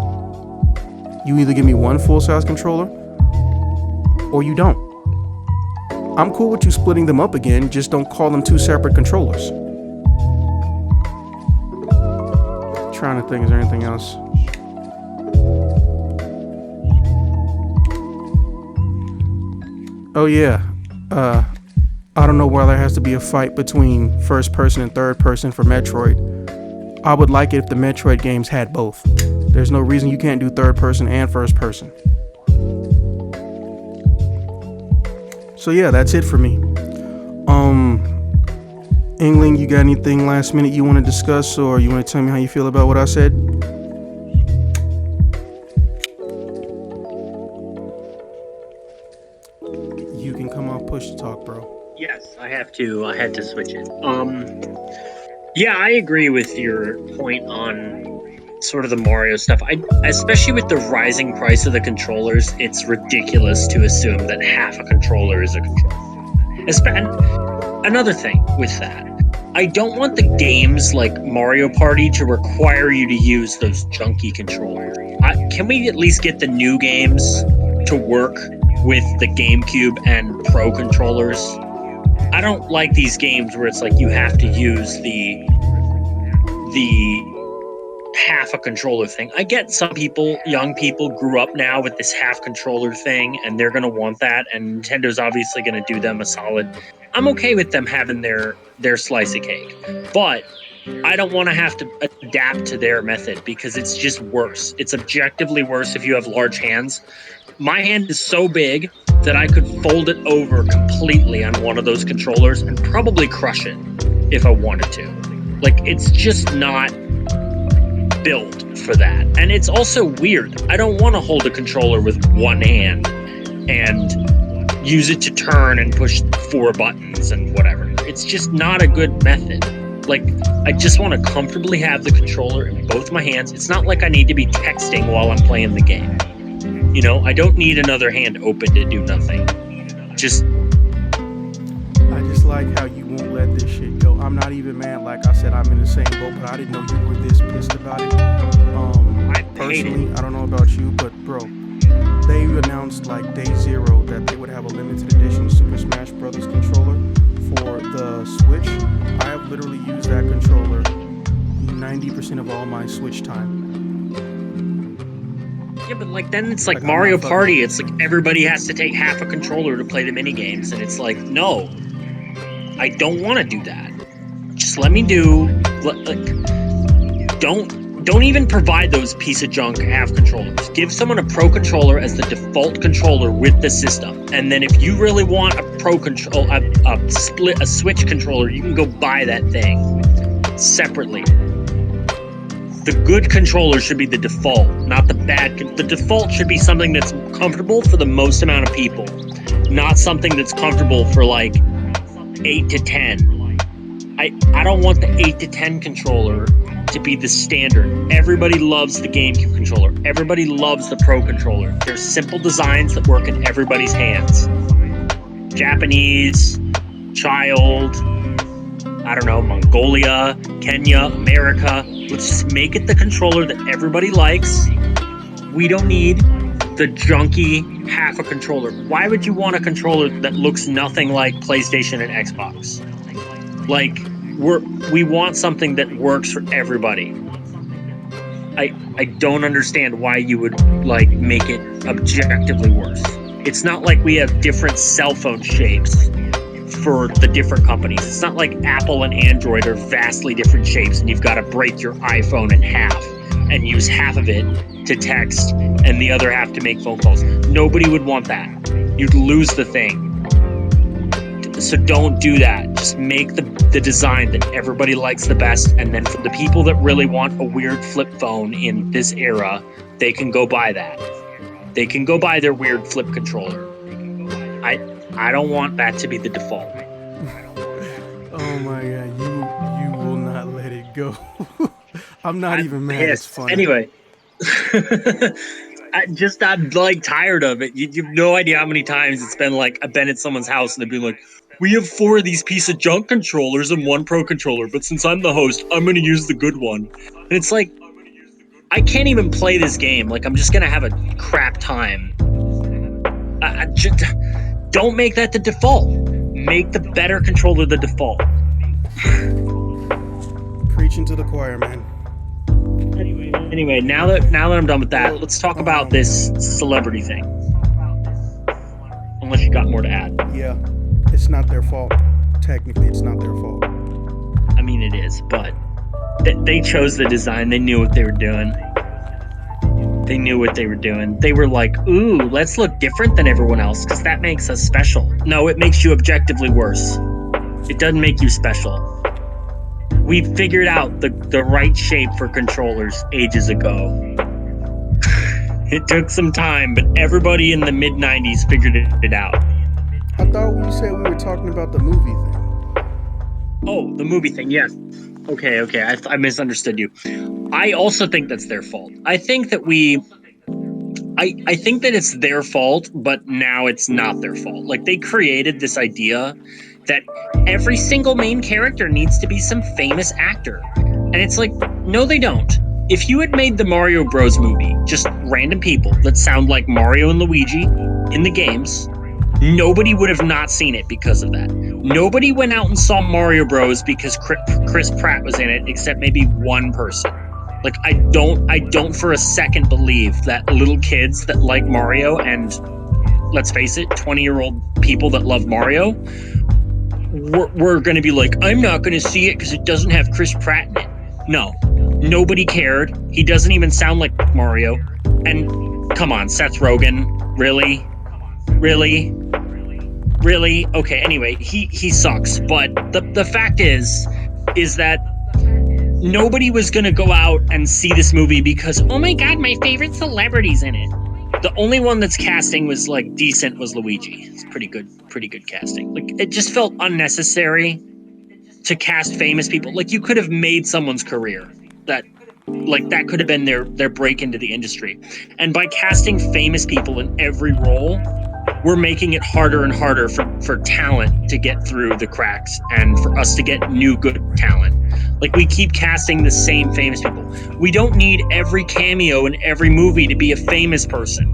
You either give me 1 full-size controller or you don't. I'm cool with you splitting them up again, just don't call them 2 separate controllers. Trying to think, is there anything else? Oh yeah, I don't know why there has to be a fight between first person and third person for Metroid. I would like it if the Metroid games had both. There's no reason you can't do third person and first person. So yeah, that's it for me. Engling, you got anything last minute you want to discuss, or you want to tell me how you feel about what I said? You can come off push to talk, bro. Yes, I had to switch it. Yeah, I agree with your point on sort of the Mario stuff. Especially with the rising price of the controllers, it's ridiculous to assume that half a controller is a controller. Another thing with that, I don't want the games like Mario Party to require you to use those junky controllers. Can we at least get the new games to work with the GameCube and Pro controllers? I don't like these games where it's like you have to use the half a controller thing. I get some people, young people, grew up now with this half controller thing, and they're gonna want that, and Nintendo's obviously gonna do them a solid. I'm okay with them having their slice of cake, but I don't want to have to adapt to their method because it's just worse. It's objectively worse if you have large hands. My hand is so big that I could fold it over completely on one of those controllers and probably crush it if I wanted to. Like, it's just not built for that. And it's also weird. I don't want to hold a controller with one hand and use it to turn and push 4 buttons and whatever. It's just not a good method. Like, I just want to comfortably have the controller in both my hands. It's not like I need to be texting while I'm playing the game. You know, I don't need another hand open to do nothing. I just like how you won't let this shit go. I'm not even mad. Like I said, I'm in the same boat, but I didn't know you were this pissed about it. Personally, I don't know about you, but bro, they announced like day 0 that they would have a limited edition Super Smash Bros. Controller for the Switch. I have literally used that controller 90% of all my Switch time. Yeah, but like then it's like Like I'm not Mario fucking Party. with It's like everybody has to take half a controller to play the mini games, and it's like, no, I don't want to do that. Just let me do like don't even provide those piece of junk half controllers. Give someone a pro controller as the default controller with the system, and then if you really want a pro control, a Switch controller, you can go buy that thing separately. The good controller should be the default, not the bad. The default should be something that's comfortable for the most amount of people, not something that's comfortable for like 8 to 10. I don't want the 8 to 10 controller to be the standard. Everybody loves the GameCube controller. Everybody loves the Pro controller. There's simple designs that work in everybody's hands. Japanese, child, I don't know, Mongolia, Kenya, America. Let's just make it the controller that everybody likes. We don't need the junky half a controller. Why would you want a controller that looks nothing like PlayStation and Xbox? Like we want something that works for everybody. I don't understand why you would like make it objectively worse. It's not like we have different cell phone shapes for the different companies. It's not like Apple and Android are vastly different shapes and you've got to break your iPhone in half and use half of it to text and the other half to make phone calls. Nobody would want that. You'd lose the thing. So don't do that. Just make the design that everybody likes the best, and then for the people that really want a weird flip phone in this era, they can go buy that. They can go buy their weird flip controller. I don't want that to be the default. Oh my god, you will not let it go. I'm not I'm even mad. It's pissed. funny. Anyway, I'm like tired of it. You have no idea how many times it's been like I've been at someone's house and they've been like, "We have 4 of these piece of junk controllers and 1 pro controller, but since I'm the host, I'm going to use the good one." And it's like I can't even play this game. Like I'm just going to have a crap time. I just, don't make that the default. Make the better controller the default. Preaching to the choir, man. Anyway, now that I'm done with that, let's talk about this celebrity thing. Unless you got more to add. Yeah, it's not their fault. Technically, it's not their fault. I mean, it is, but they chose the design. They knew what they were doing. They knew what they were doing. They were like, ooh, let's look different than everyone else because that makes us special. No, it makes you objectively worse. It doesn't make you special. We figured out the right shape for controllers ages ago. It took some time, but everybody in the mid-90s figured it out. I thought you said we were talking about the movie thing. Oh, the movie thing, yes. Okay, I misunderstood you. I also think that's their fault. I think that I think that it's their fault, but now it's not their fault. Like they created this idea that every single main character needs to be some famous actor. And it's like, no, they don't. If you had made the Mario Bros. Movie just random people that sound like Mario and Luigi in the games, nobody would have not seen it because of that. Nobody went out and saw Mario Bros. Because Chris Pratt was in it, except maybe one person. Like I don't for a second believe that little kids that like Mario and let's face it, 20-year-old people that love Mario we're going to be like, I'm not going to see it because it doesn't have Chris Pratt in it. No, nobody cared. He doesn't even sound like Mario. And come on, Seth Rogen, really? Okay, anyway, he sucks. But the fact is that nobody was going to go out and see this movie because, oh my god, my favorite celebrity's in it. The only one that's casting was like decent was Luigi. It's pretty good casting. Like it just felt unnecessary to cast famous people. Like you could have made someone's career that could have been their break into the industry. And by casting famous people in every role, we're making it harder and harder for talent to get through the cracks and for us to get new good talent. Like we keep casting the same famous people. We don't need every cameo in every movie to be a famous person.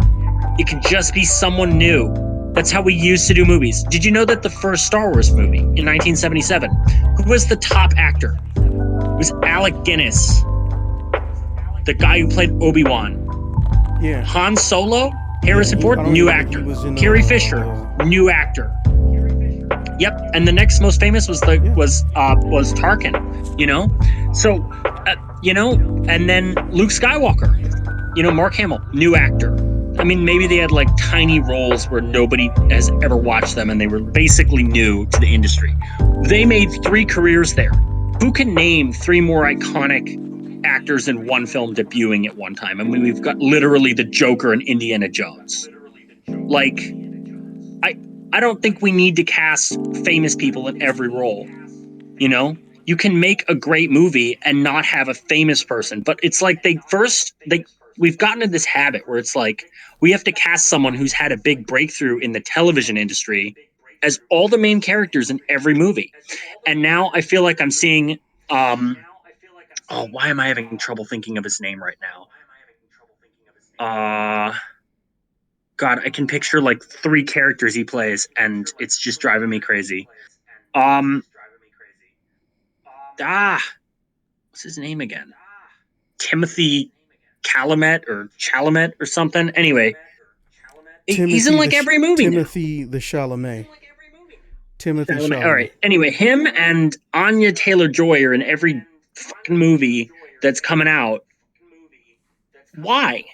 It can just be someone new. That's how we used to do movies. Did you know that the first Star Wars movie in 1977, who was the top actor? It was Alec Guinness, the guy who played Obi-Wan. Yeah, Han Solo, yeah. Harrison Ford, I don't new even think he actor. was in Carrie Fisher, the new actor. Yep. And the next most famous was the yeah. was Tarkin. You know, so you know, and then Luke Skywalker. Mark Hamill, new actor. I mean, maybe they had like tiny roles where nobody has ever watched them and they were basically new to the industry. They made three careers there. Who can name three more iconic actors in one film debuting at one time? I mean, we've got literally the Joker and Indiana Jones. Like, I I don't think we need to cast famous people in every role. You know, you can make a great movie and not have a famous person, but it's like they we've gotten in this habit where it's like we have to cast someone who's had a big breakthrough in the television industry as all the main characters in every movie. And now I feel like I'm seeing oh, why am I having trouble thinking of his name right now? Uh God, I can picture like three characters he plays and it's just driving me crazy. Um ah, what's his name again? Timothy Chalamet or something. Anyway, he's in like every movie now. Timothy the Chalamet. Timothy Chalamet. All Chalamet. right. Anyway, him and Anya Taylor Joy are in every fucking movie that's coming out. Why?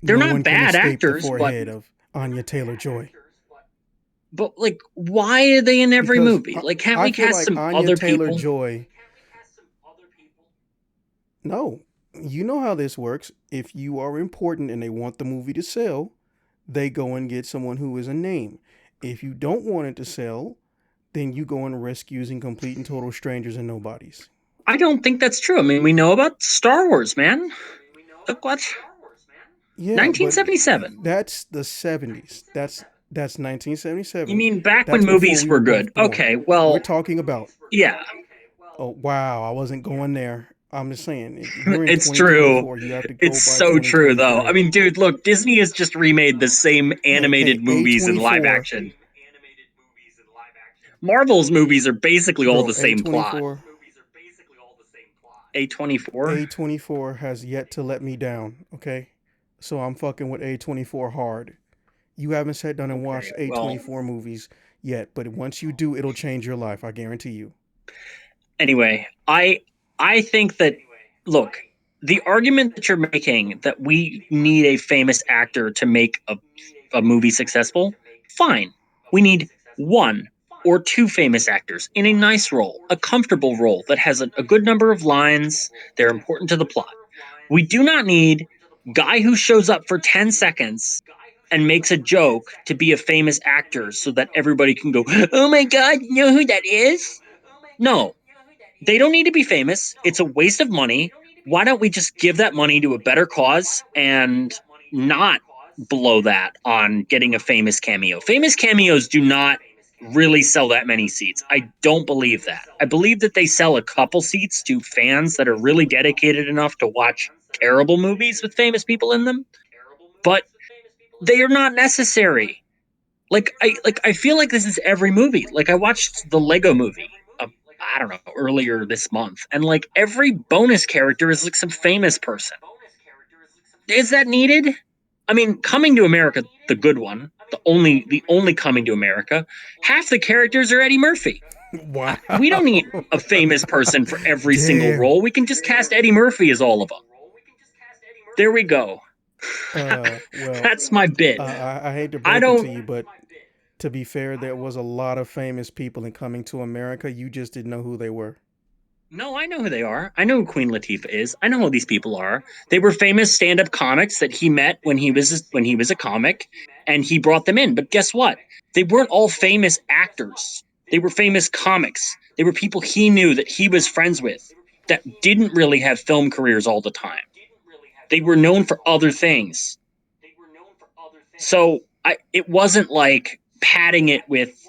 They're No not one can bad escape the actors, forehead of Anya Taylor Joy. but like, why are they in every Because movie? Like, can't I we feel cast like some Anya other Taylor people? Joy. No, you know how this works. If you are important and they want the movie to sell, they go and get someone who is a name. If you don't want it to sell, then you go and risk using complete and total strangers and nobodies. I don't think that's true. I mean, we know about Star Wars, man. Look what Yeah, but 1977. that's the 70s. That's You 1977. mean back when That's before movies we were were good? both born. Okay, We're well, talking about. yeah, Oh wow, I wasn't going there. I'm just saying we're in it's true. 2024. You have to It's go by so true, though. I 2024. mean, dude, look, Disney has just remade the same Hey, animated movies in live A24, action. Marvel's movies are basically all bro. the same plot. A24? A24 has yet to let me down. Okay, so I'm fucking with A24 hard. You haven't sat down and Okay, watched well, A24 movies yet, but once you do, it'll change your life. I guarantee you. anyway, I think that look, the argument that you're making that we need a famous actor to make a movie successful, fine. We need one or two famous actors in a nice role, a comfortable role that has a good number of lines, they're important to the plot. We do not need guy who shows up for 10 seconds and makes a joke to be a famous actor so that everybody can go, "Oh my god, you know who that is?" No, they don't need to be famous. It's a waste of money. Why don't we just give that money to a better cause and not blow that on getting a famous cameo? Famous cameos do not really sell that many seats. I don't believe that. I believe that they sell a couple seats to fans that are really dedicated enough to watch terrible movies with famous people in them, but they are not necessary. I feel like this is every movie. Like I watched the Lego movie. I don't know, earlier this month, and like every bonus character is like some famous person. Is that needed? I mean, Coming to America, the good one, the only Coming to America, half the characters are Eddie Murphy. Wow. We don't need a famous person for every single Damn. role. We can just cast Eddie Murphy as all of them. There we go. Well, That's my bit. I hate to I break it to don't you, but to be fair, there was a lot of famous people in Coming to America. You just didn't know who they were. No, I know who they are. I know who Queen Latifah is. I know who these people are. They were famous stand-up comics that he met when he was a comic, and he brought them in. But guess what? They weren't all famous actors. They were famous comics. They were people he knew that he was friends with that didn't really have film careers all the time. They were known for other things. So it wasn't like padding it with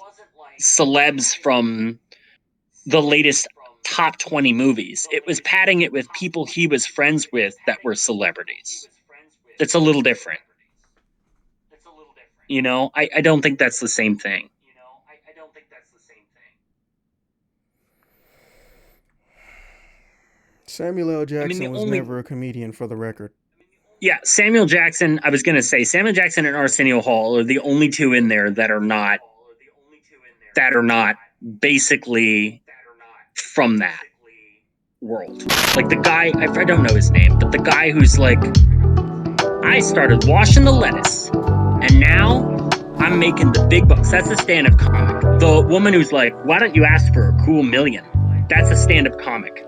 celebs from the latest top 20 movies. It was padding it with people he was friends with that were celebrities. It's a little different. I don't think that's the same thing. Samuel L. I mean, Jackson the was only never a comedian, for the record. Yeah, Samuel Jackson. I was gonna say Samuel Jackson and Arsenio Hall are the only two in there that are not basically from that world. Like the guy, I don't know his name, but the guy who's like, I started washing the lettuce, and now I'm making the big bucks. That's a stand-up comic. The woman who's like, why don't you ask for a cool million? That's a stand-up comic.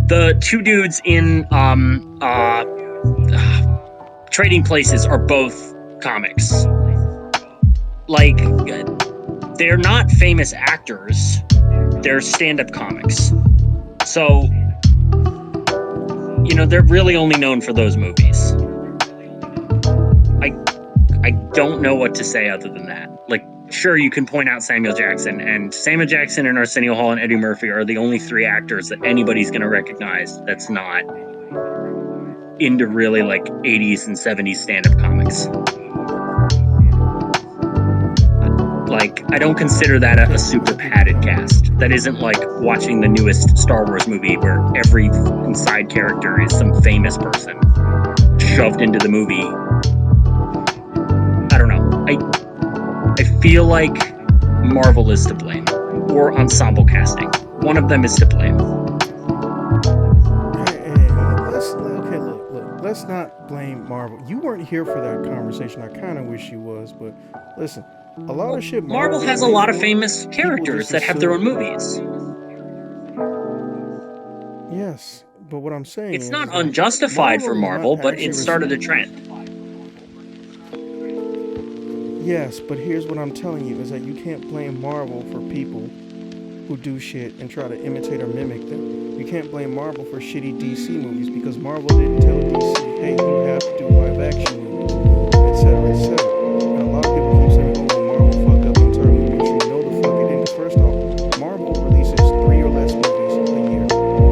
The two dudes in Trading Places are both comics. Like, they're not famous actors, they're stand-up comics. So, they're really only known for those movies. I I don't know what to say other than that. Like, sure, you can point out Samuel Jackson, and Samuel Jackson and Arsenio Hall and Eddie Murphy are the only three actors that anybody's going to recognize that's not into really like 80s and 70s stand-up comics. Like, I don't consider that a super padded cast. That isn't like watching the newest Star Wars movie where every side character is some famous person shoved into the movie. I don't know. I feel like Marvel is to blame, or ensemble casting. One of them is to blame. Okay, look. Let's not blame Marvel. You weren't here for that conversation. I kind of wish you was, but listen, a lot of shit Marvel Marvel gets has a blamed lot of for, famous people characters just that have their own assume. movies. Yes, but what I'm saying It's not is that unjustified for Marvel is Marvel, not but actually it started a trend. Yes, but here's what I'm telling you is that you can't blame Marvel for people who do shit and try to imitate or mimic them. You can't blame Marvel for shitty DC movies because Marvel didn't tell DC, hey, you have to do live action movies, etc., etc. And a lot of people keep saying, oh, well, Marvel fucked up the entire movie industry. No, the fuck it didn't. First off, Marvel releases 3 or less movies a year.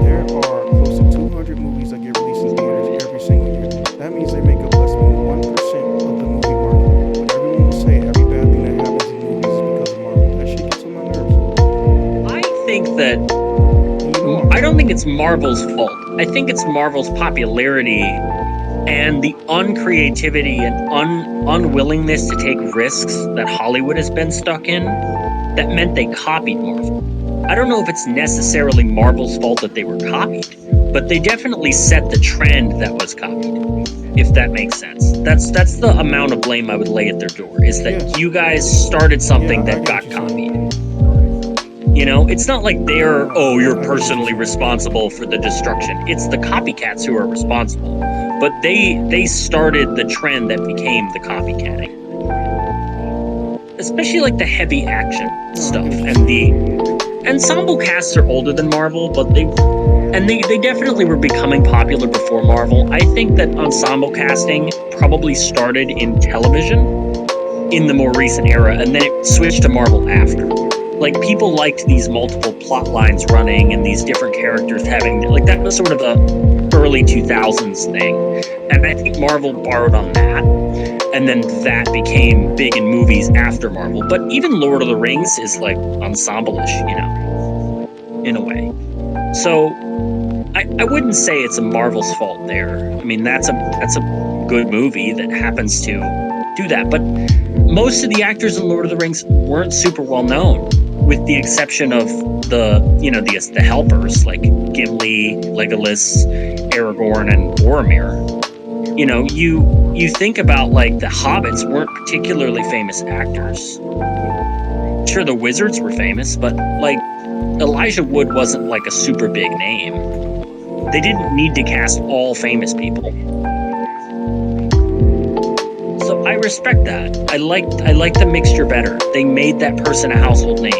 There are close to 200 movies that get released in theaters every single year. That means they make up less than 1% of the movie market. But everyone will say every bad thing that happens in movies is because of Marvel. That shit gets on my nerves. I think that And you know I'm I don't right. think it's Marvel's fault. I think it's Marvel's popularity and the uncreativity and unwillingness to take risks that Hollywood has been stuck in that meant they copied Marvel. I don't know if it's necessarily Marvel's fault that they were copied, but they definitely set the trend that was copied. If that makes sense, that's the amount of blame I would lay at their door. Is that Yes. you guys started Yeah, something I that get what got you're copied. saying. It's not like No, they're, no, oh, you're I get what you're personally saying. responsible for the destruction. It's the copycats who are responsible. But they started the trend that became the copycatting. Especially like the heavy action No, I get stuff. what you're And the saying. ensemble casts are older than Marvel, but they definitely were becoming popular before Marvel. I think that ensemble casting probably started in television in the more recent era, and then it switched to Marvel after. Like, people liked these multiple plot lines running and these different characters having, like, that was sort of a early 2000s thing. And I think Marvel borrowed on that, and then that became big in movies after Marvel. But even Lord of the Rings is like ensemble-ish, in a way. So I wouldn't say it's a Marvel's fault there. I mean, that's a good movie that happens to do that. But most of the actors in Lord of the Rings weren't super well known, with the exception of the helpers like Gimli, Legolas, Aragorn, and Boromir. You think about, like, the hobbits weren't particularly famous actors. Sure, the wizards were famous, but like Elijah Wood wasn't like a super big name. They didn't need to cast all famous people. So I respect that. I like the mixture better. They made that person a household name.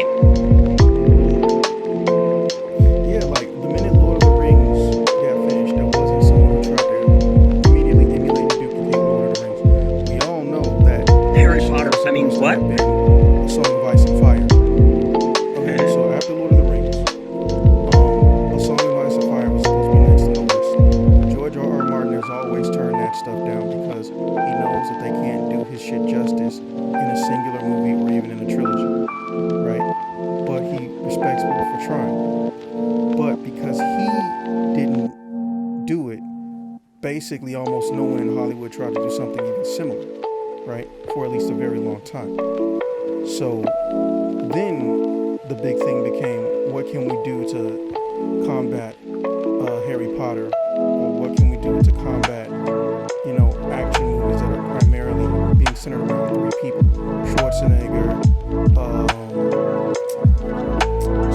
Yeah, like the minute Lord of the Rings got finished, there wasn't someone who tried to immediately emulate and duplicate Lord of the Rings. We all know that Harry initially it Potter. was I mean, supposed to what? have been a Song of Ice and Fire. Okay, Mm-hmm. so after Lord of the Rings, A Song of Ice and Fire was supposed to be next on the list. George R. R. Martin has always turned that stuff down because he knows that they can't do his shit justice in a singular movie or even in a trilogy, right? But he respects people for trying. But because he didn't do it basically almost no one in Hollywood tried to do something even similar, right? For at least a very long time. So then the big thing became, what can we do to combat Harry Potter? Or what can we do to combat, action movies that are primarily being centered around three people? Schwarzenegger,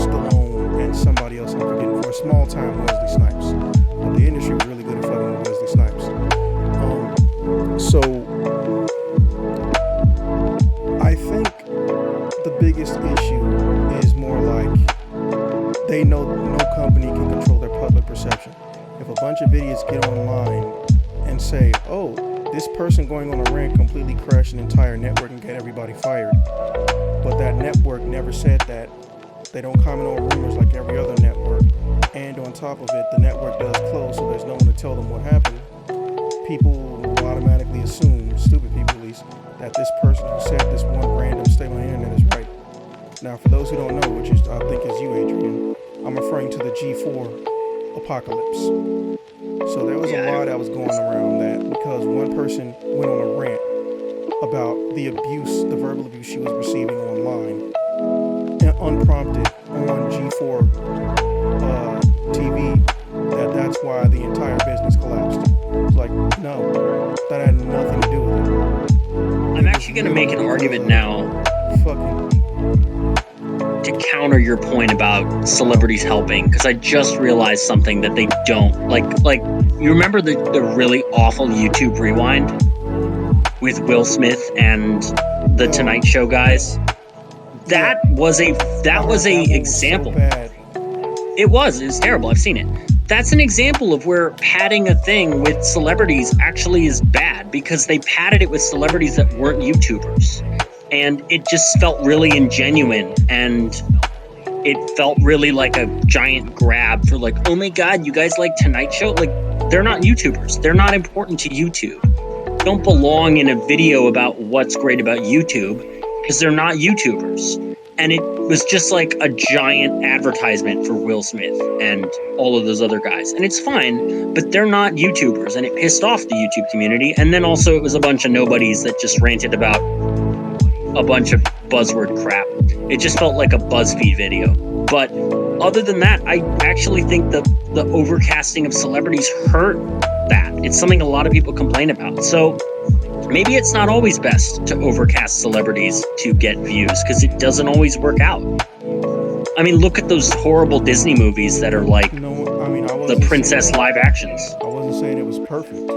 Stallone, and somebody else I'm forgetting, for a small time, Wesley Snipes. But the industry was really good at fucking with Wesley Snipes. So I think the biggest issue is more like they know no company can control their public perception. If a bunch of idiots get online and say, oh, this person going on a rant completely crashed an entire network and get everybody fired, but that network never said that, they don't comment on rumors like every other network, and on top of it, the network does close, so there's no one to tell them what happened, people will automatically assume, stupid people at least, that this person who said this one random statement on the internet is right. Now, for those who don't know, which is I think is you, Adrian, I'm referring to the G4 apocalypse. So there was a lie that was going around that because one person went on a rant about the abuse, the verbal abuse she was receiving online, and unprompted on G4 TV, that's why the entire business collapsed. It's like, no, that had nothing to do with it. I'm actually going to make an argument now to counter your point about celebrities helping, because I just realized something that they don't like. You remember the really awful YouTube Rewind with Will Smith and the Tonight Show guys? That was a example. It was terrible. I've seen it. That's an example of where padding a thing with celebrities actually is bad, because they padded it with celebrities that weren't YouTubers. And it just felt really ingenuine, and it felt really like a giant grab for like, oh my God, you guys like Tonight Show? Like, they're not YouTubers. They're not important to YouTube. Don't belong in a video about what's great about YouTube, because they're not YouTubers. And it was just like a giant advertisement for Will Smith and all of those other guys. And it's fine, but they're not YouTubers, and it pissed off the YouTube community. And then also it was a bunch of nobodies that just ranted about a bunch of buzzword crap. It just felt like a BuzzFeed video. But other than that, I actually think the overcasting of celebrities hurt that. It's something a lot of people complain about. So maybe it's not always best to overcast celebrities to get views, because it doesn't always work out. I mean, look at those horrible Disney movies that are like the princess live actions. I wasn't saying it was perfect.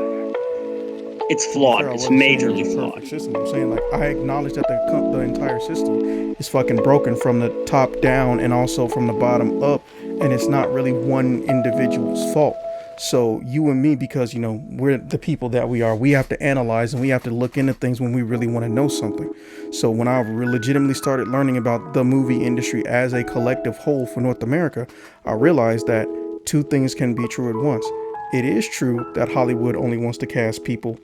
It's flawed. It's majorly flawed. System. I'm saying, like, I acknowledge that the entire system is fucking broken from the top down and also from the bottom up, and it's not really one individual's fault. So you and me, because, we're the people that we are, we have to analyze and we have to look into things when we really want to know something. So when I legitimately started learning about the movie industry as a collective whole for North America, I realized that two things can be true at once. It is true that Hollywood only wants to cast people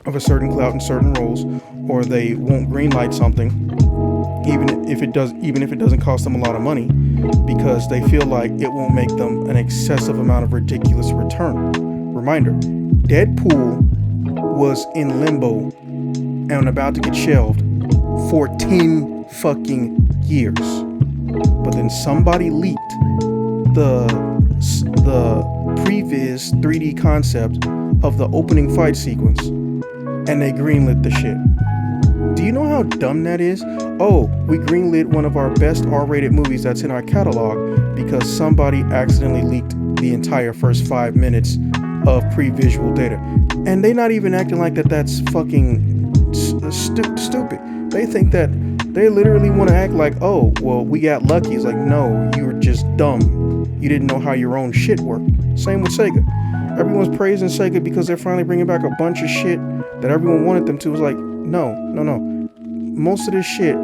of a certain clout in certain roles, or they won't greenlight something, even if it doesn't cost them a lot of money, because they feel like it won't make them an excessive amount of ridiculous return. Reminder: Deadpool was in limbo and about to get shelved for 10 fucking years, but then somebody leaked the previs 3D concept of the opening fight sequence, and they greenlit the shit. Do you know how dumb that is? Oh, we greenlit one of our best R-rated movies that's in our catalog because somebody accidentally leaked the entire first 5 minutes of pre-visual data. And they not even acting like that's fucking stupid. They think that they literally want to act like, oh, well, we got lucky. It's like, no, you were just dumb. You didn't know how your own shit worked. Same with Sega. Everyone's praising Sega because they're finally bringing back a bunch of shit that everyone wanted them to. It was like, no. Most of this shit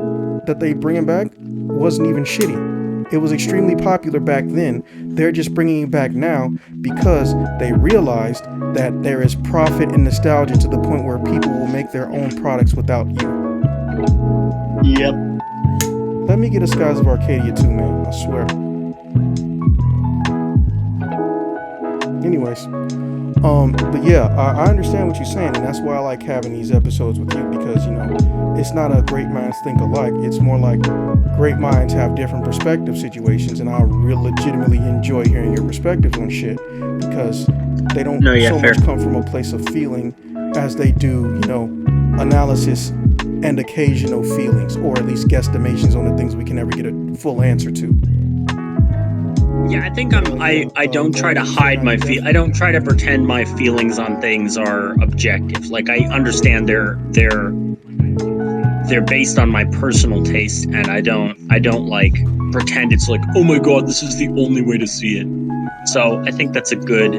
that they bringing back wasn't even shitty. It was extremely popular back then. They're just bringing it back now because they realized that there is profit and nostalgia to the point where people will make their own products without you. Yep. Let me get a Skies of Arcadia too, man. I swear. Anyways, But yeah, I understand what you're saying, and that's why I like having these episodes with you because it's not a great minds think alike. It's more like great minds have different perspective situations, and I really legitimately enjoy hearing your perspectives on shit because they don't No, yeah, so fair. much come from a place of feeling as they do, analysis and occasional feelings, or at least guesstimations on the things we can never get a full answer to. Yeah, I think But yeah, I don't that try to being said, hide I my I definitely. don't try to pretend my feelings on things are objective. Like I understand they're based on my personal taste, and I don't like pretend it's like, oh my god, this is the only way to see it. So I think that's a good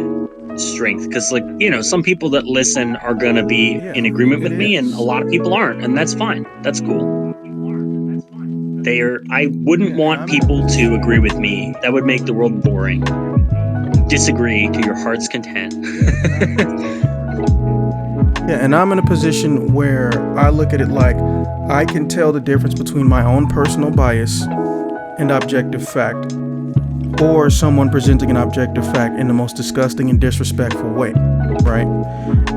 strength because, like, some people that listen are gonna be Yeah, in agreement it with me, and a is. lot of people aren't, and that's fine. That's cool. I wouldn't Yeah, and want I'm in a people to agree position. with me. That would make the world boring. Disagree to your heart's content. Yeah, and I'm in a position where I look at it like I can tell the difference between my own personal bias and objective fact, or someone presenting an objective fact in the most disgusting and disrespectful way, right?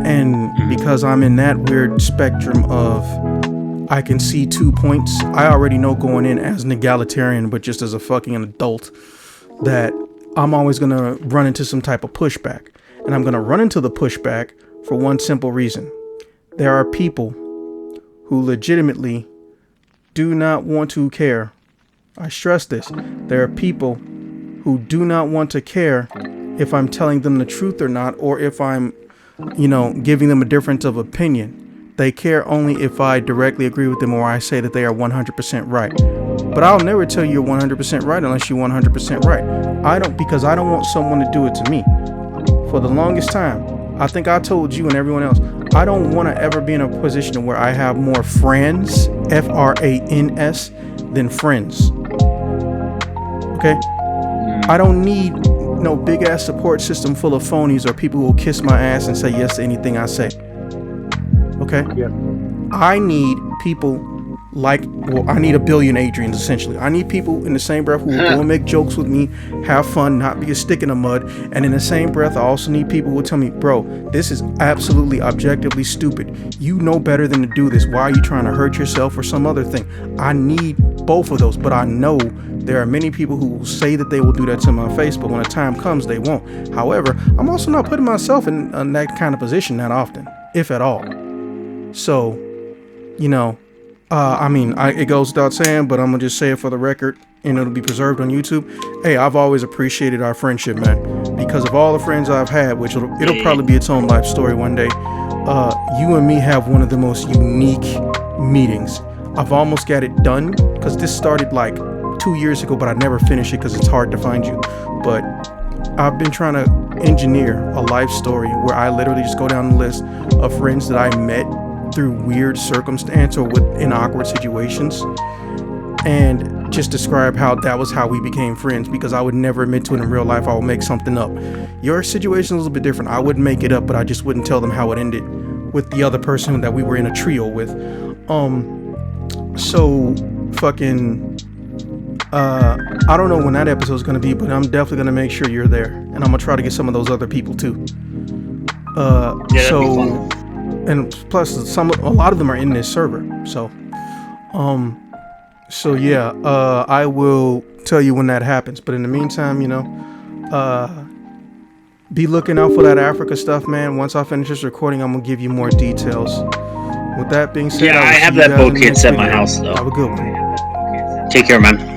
And Mhm. because I'm in that weird spectrum of I can see 2 points, I already know going in as an egalitarian, but just as a fucking adult, that I'm always gonna run into some type of pushback. And I'm gonna run into the pushback for one simple reason. There are people who legitimately do not want to care. I stress this. There are people who do not want to care if I'm telling them the truth or not, or if I'm, giving them a difference of opinion. They care only if I directly agree with them or I say that they are 100% right. But I'll never tell you you're 100% right unless you're 100% right. Because I don't want someone to do it to me. For the longest time, I think I told you and everyone else, I don't want to ever be in a position where I have more friends, FRANS, than friends. Okay? I Mm. don't need no big ass support system full of phonies or people who will kiss my ass and say yes to anything I say. Okay? Yep. I need people I need a billion Adrians essentially. I need people in the same breath who will go and make jokes with me, have fun, not be a stick in the mud. And in the same breath, I also need people who will tell me, bro, this is absolutely objectively stupid. You know better than to do this. Why are you trying to hurt yourself or some other thing? I need both of those, but I know there are many people who will say that they will do that to my face, but when the time comes, they won't. However, I'm also not putting myself in that kind of position that often, if at all. So, you know, it goes without saying, but I'm gonna just say it for the record, and it'll be preserved on YouTube. Hey, I've always appreciated our friendship, man, because of all the friends I've had, which Yeah, it'll yeah, probably be its own life story one day. You and me have one of the most unique meetings. I've almost got it done because this started like 2 years ago, but I never finished it because it's hard to find you. But I've been trying to engineer a life story where I literally just go down the list of friends that I met through weird circumstance or in awkward situations, and just describe how that was how we became friends, because I would never admit to it in real life. I would make something up. Your situation is a little bit different. I wouldn't make it up, but I just wouldn't tell them how it ended with the other person that we were in a trio with. So fucking I don't know when that episode's gonna be, but I'm definitely gonna make sure you're there, and I'm gonna try to get some of those other people too. yeah. That'd be So, fun. and plus a lot of them are in this server. Um, so yeah, I will tell you when that happens. But in the meantime, uh, be looking out for that Africa stuff, man. Once I finish this recording, I'm gonna give you more details. With that being said, Yeah, I I will see have you that guys boat in the kit next at my video. house though. Have a good one. Take care, man.